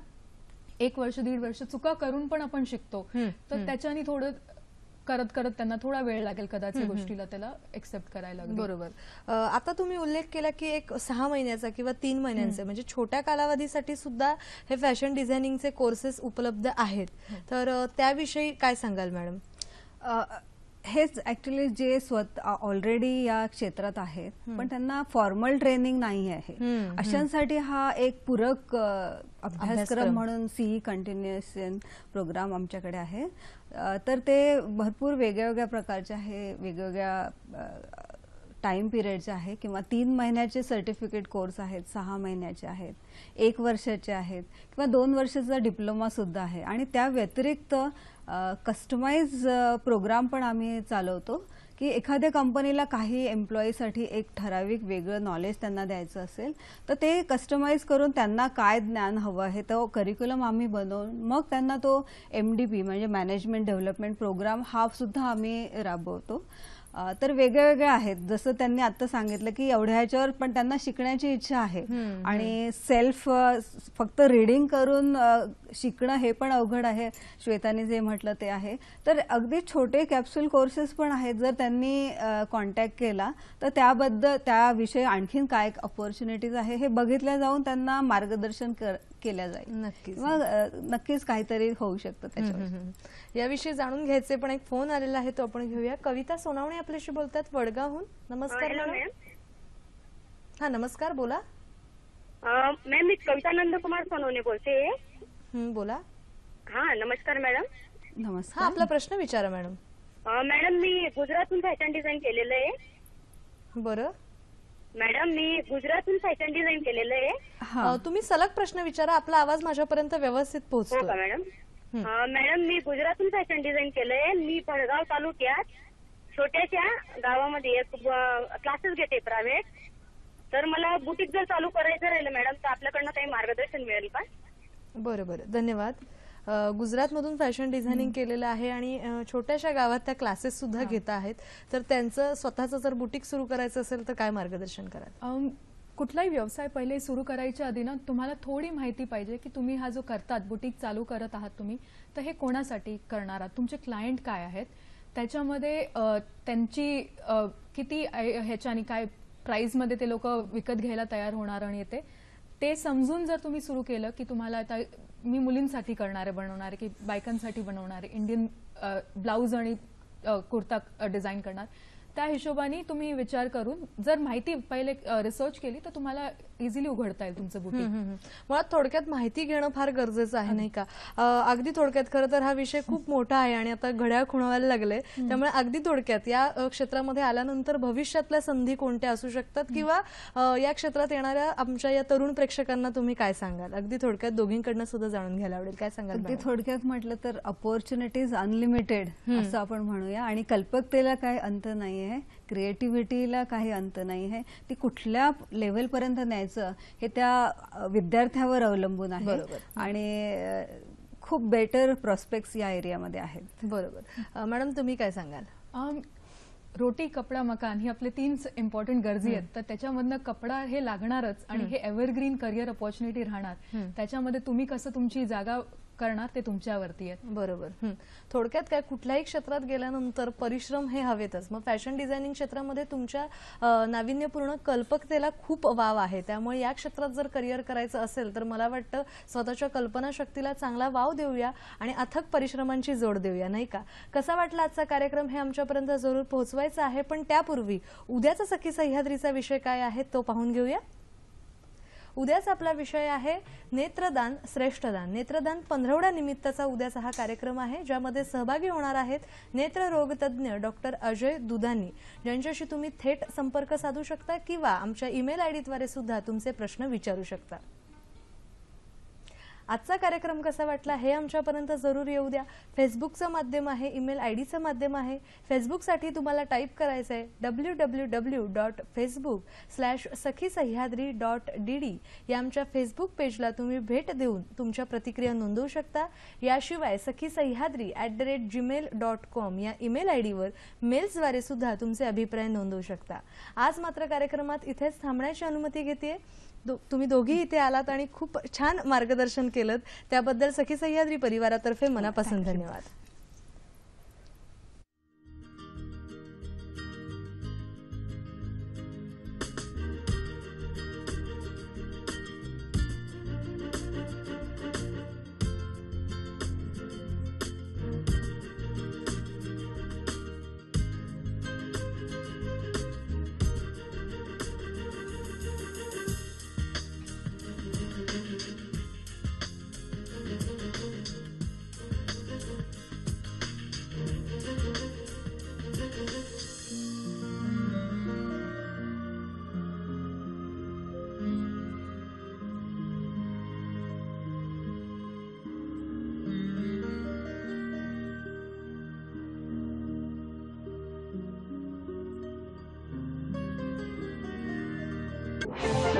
[SPEAKER 2] 1 वर्ष 1.5 वर्ष चुका करून पण आपण शिकतो, तर त्याच्याने थोडं करत करत त्यांना थोडा वेळ लागेल कदाचित गोष्टीला त्याला एक्सेप्ट करायला.
[SPEAKER 1] बरोबर. आता तुम्ही उल्लेख केला की एक 6 महिन्याचा किंवा 3 महिन्यांचे म्हणजे छोट्या कालावधीसाठी सुद्धा हे फॅशन डिझायनिंगचे कोर्सेस उपलब्ध आहेत, तर त्याविषयी काय सांगाल मॅडम?
[SPEAKER 3] हेच ऍक्च्युली जे स्वतः ऑलरेडी या क्षेत्रात आहेत पण त्यांना फॉर्मल ट्रेनिंग नाही आहे, अशांसाठी हा एक पूरक अभ्यासक्रम म्हणून सीई कंटिन्युएशन प्रोग्राम आमच्याकडे आहे. तर ते भरपूर वेगवेगळ्या प्रकारचे आहे, वेगवेगळ्या टाइम पिरियडचे आहे किंवा 3 महिन्याचे सर्टिफिकेट कोर्स आहेत, 6 महिन्याचे आहेत, 1 वर्षाचे आहेत किंवा 2 वर्षाचा डिप्लोमा सुद्धा आहे. आणि त्या व्यतिरिक्त कस्टमाइज प्रोग्राम पण आम्ही चालवतो की एखाद्या कंपनीला काही एम्प्लॉईसाठी एक ठराविक वेगळं नॉलेज त्यांना द्यायचं असेल तर ते कस्टमाइज करून त्यांना काय ज्ञान हवं आहे तो करिक्युलम आम्ही बनवून मग त्यांना तो MDP म्हणजे मॅनेजमेंट डेव्हलपमेंट प्रोग्राम हा सुद्धा आम्ही राबवतो. तर वेगवेगळ्या आहेत, जसं त्यांनी आता सांगितलं की एवढ्या ह्याच्यावर पण त्यांना शिकण्याची इच्छा आहे आणि सेल्फ फक्त रीडिंग करून शिकणं हे पण अवघड आहे, श्वेताने जे म्हटलं ते आहे. तर अगदी छोटे कॅप्सूल कोर्सेस पण आहेत, जर त्यांनी कॉन्टॅक्ट केला तर त्याबद्दल त्याविषयी आणखीन काय अपॉर्च्युनिटीज आहे हे बघितल्या जाऊन त्यांना मार्गदर्शन केल्या जाईल.
[SPEAKER 1] नक्कीच
[SPEAKER 3] नक्कीच काहीतरी होऊ शकतं त्याच्यावर.
[SPEAKER 1] याविषयी जाणून घ्यायचे पण एक फोन आलेला आहे तो आपण घेऊया. कविता सोनावणे आपल्याशी बोलतात वडगावहून. नमस्कार मॅडम. हा नमस्कार, बोला
[SPEAKER 10] मॅम. मी कविता नंदकुमार सोनवणे बोलते.
[SPEAKER 1] बोला.
[SPEAKER 10] हा नमस्कार मॅडम.
[SPEAKER 3] नमस्कार.
[SPEAKER 1] हा आपला प्रश्न विचारा मॅडम.
[SPEAKER 10] मॅडम मी गुजरातहून फॅशन डिझाईन केलेलं आहे.
[SPEAKER 1] बरं
[SPEAKER 10] मॅडम मी गुजरातहून फॅशन डिझाईन केलेलं आहे.
[SPEAKER 1] तुम्ही सलग प्रश्न विचारा, आपला आवाज माझ्यापर्यंत व्यवस्थित पोहोचतो.
[SPEAKER 10] हो का मॅडम. मॅडम मी गुजरातहून फॅशन डिझाईन केलंय. मी भडगाव तालुक्यात छोट्याशा गावामध्ये एक क्लासेस घेते प्रायव्हेट. तर मला बुटीक जर चालू करायचं राहिलं मॅडम तर आपल्याकडनं काही मार्गदर्शन मिळेल का?
[SPEAKER 1] बरं बरं, धन्यवाद. गुजरातमधून फॅशन डिझायनिंग केलेलं आहे आणि छोट्याशा गावात त्या क्लासेस सुद्धा घेत आहेत. तर त्यांचं स्वतःचं जर बुटीक सुरू करायचं असेल तर काय मार्गदर्शन कराल?
[SPEAKER 2] कुठलाही व्यवसाय पहिले सुरू करायच्या आधी ना तुम्हाला थोडी माहिती पाहिजे की तुम्ही हा जो करतात बुटीक चालू करत आहात तुम्ही, तर हे कोणासाठी करणार आहात, तुमचे क्लायंट काय आहेत, त्याच्यामध्ये त्यांची किती ह्याच्यानी काय प्राइसमध्ये ते लोक विकत घ्यायला तयार होणार आणि ते समजून जर तुम्ही सुरू केलं की तुम्हाला आता मी मुलींसाठी करणारे बनवणारे की बायकांसाठी बनवणारे इंडियन ब्लाउज आणि कुर्ता डिझाईन करणार, त्या हिशोबाने तुम्ही विचार करून जर माहिती पहिले रिसर्च केली तर तुम्हाला इझिली उघडता येईल तुमचं बुटीक.
[SPEAKER 1] मुळात थोडक्यात माहिती घेणं फार गरजेचं आहे नाही का? अगदी थोडक्यात खरं तर हा विषय खूप मोठा आहे आणि आता घड्याळ खुणवायला लागले, त्यामुळे अगदी थोडक्यात या क्षेत्रामध्ये आल्यानंतर भविष्यातल्या संधी कोणत्या असू शकतात किंवा या क्षेत्रात येणाऱ्या आमच्या या तरुण प्रेक्षकांना तुम्ही काय सांगाल? अगदी थोडक्यात दोघींकडनं सुद्धा जाणून घ्यायला आवडेल, काय सांगाल?
[SPEAKER 3] अगदी थोडक्यात म्हटलं तर अपॉर्च्युनिटीज अनलिमिटेड असं आपण म्हणूया आणि कल्पकतेला काही अंत नाहीये, क्रिएटिव्हिटीला काही अंत नाही आहे. ती कुठल्या लेव्हल पर्यंत न्यायचं हे त्या विद्यार्थ्यावर अवलंबून आहे आणि खूप बेटर प्रॉस्पेक्ट्स या एरियामध्ये आहेत.
[SPEAKER 1] बरोबर. मॅडम तुम्ही काय सांगाल?
[SPEAKER 2] रोटी कपडा मकान ही आपले 3 इम्पॉर्टंट गरजी आहेत, तर त्याच्यामधनं कपडा हे लागणारच आणि हे एव्हरग्रीन करिअर अपॉर्च्युनिटी राहणार. त्याच्यामध्ये तुम्ही कसं तुमची जागा करणार ते तुमच्यावरती आहे.
[SPEAKER 1] बरोबर. थोडक्यात काय, कुठल्याही क्षेत्रात गेल्यानंतर परिश्रम हे हवेतच. मग फॅशन डिझायनिंग क्षेत्रामध्ये तुमच्या नाविन्यपूर्ण कल्पकतेला खूप वाव आहे, त्यामुळे या क्षेत्रात जर करिअर करायचं असेल तर मला वाटतं स्वतःच्या कल्पनाशक्तीला चांगला वाव देऊया आणि अथक परिश्रमांची जोड देऊया, नाही का? कसा वाटला आजचा कार्यक्रम हे आमच्यापर्यंत जरूर पोहोचवायचा आहे, पण त्यापूर्वी उद्याचा सखी सह्याद्रीचा विषय काय आहे तो पाहून घेऊया. उद्याचा आपला विषय आहे नेत्रदान श्रेष्ठदान. नेत्रदान पंधरवड्या निमित्ताचा उद्याचा हा कार्यक्रम आहे, ज्यामध्ये सहभागी होणार आहेत नेत्ररोग तज्ज्ञ डॉक्टर अजय दुधानी, ज्यांच्याशी तुम्ही थेट संपर्क साधू शकता किंवा आमच्या ईमेल आयडी द्वारे सुद्धा तुमचे प्रश्न विचारू शकता. आजचा कार्यक्रम कसा वाटला हे आमच्यापर्यंत जरूर येऊ द्या. फेसबुकचं माध्यम आहे, ईमेल आयडीचं माध्यम आहे. फेसबुकसाठी तुम्हाला टाईप करायचं आहे www.facebook/sakhisahayadri.dd या आमच्या फेसबुक पेजला तुम्ही भेट देऊन तुमच्या प्रतिक्रिया नोंदवू शकता. याशिवाय sakhisahayadri@gmail.com या ईमेल आयडीवर मेल्सद्वारे सुद्धा तुमचे अभिप्राय नोंदवू शकता. आज मात्र कार्यक्रमात इथेच थांबण्याची अनुमती घेते. तुम्ही दोघी इथे आलात आणि खूप छान मार्गदर्शन केलं, त्याबद्दल सखी सह्याद्री परिवारातर्फे मनापासून धन्यवाद. धन्यवाद.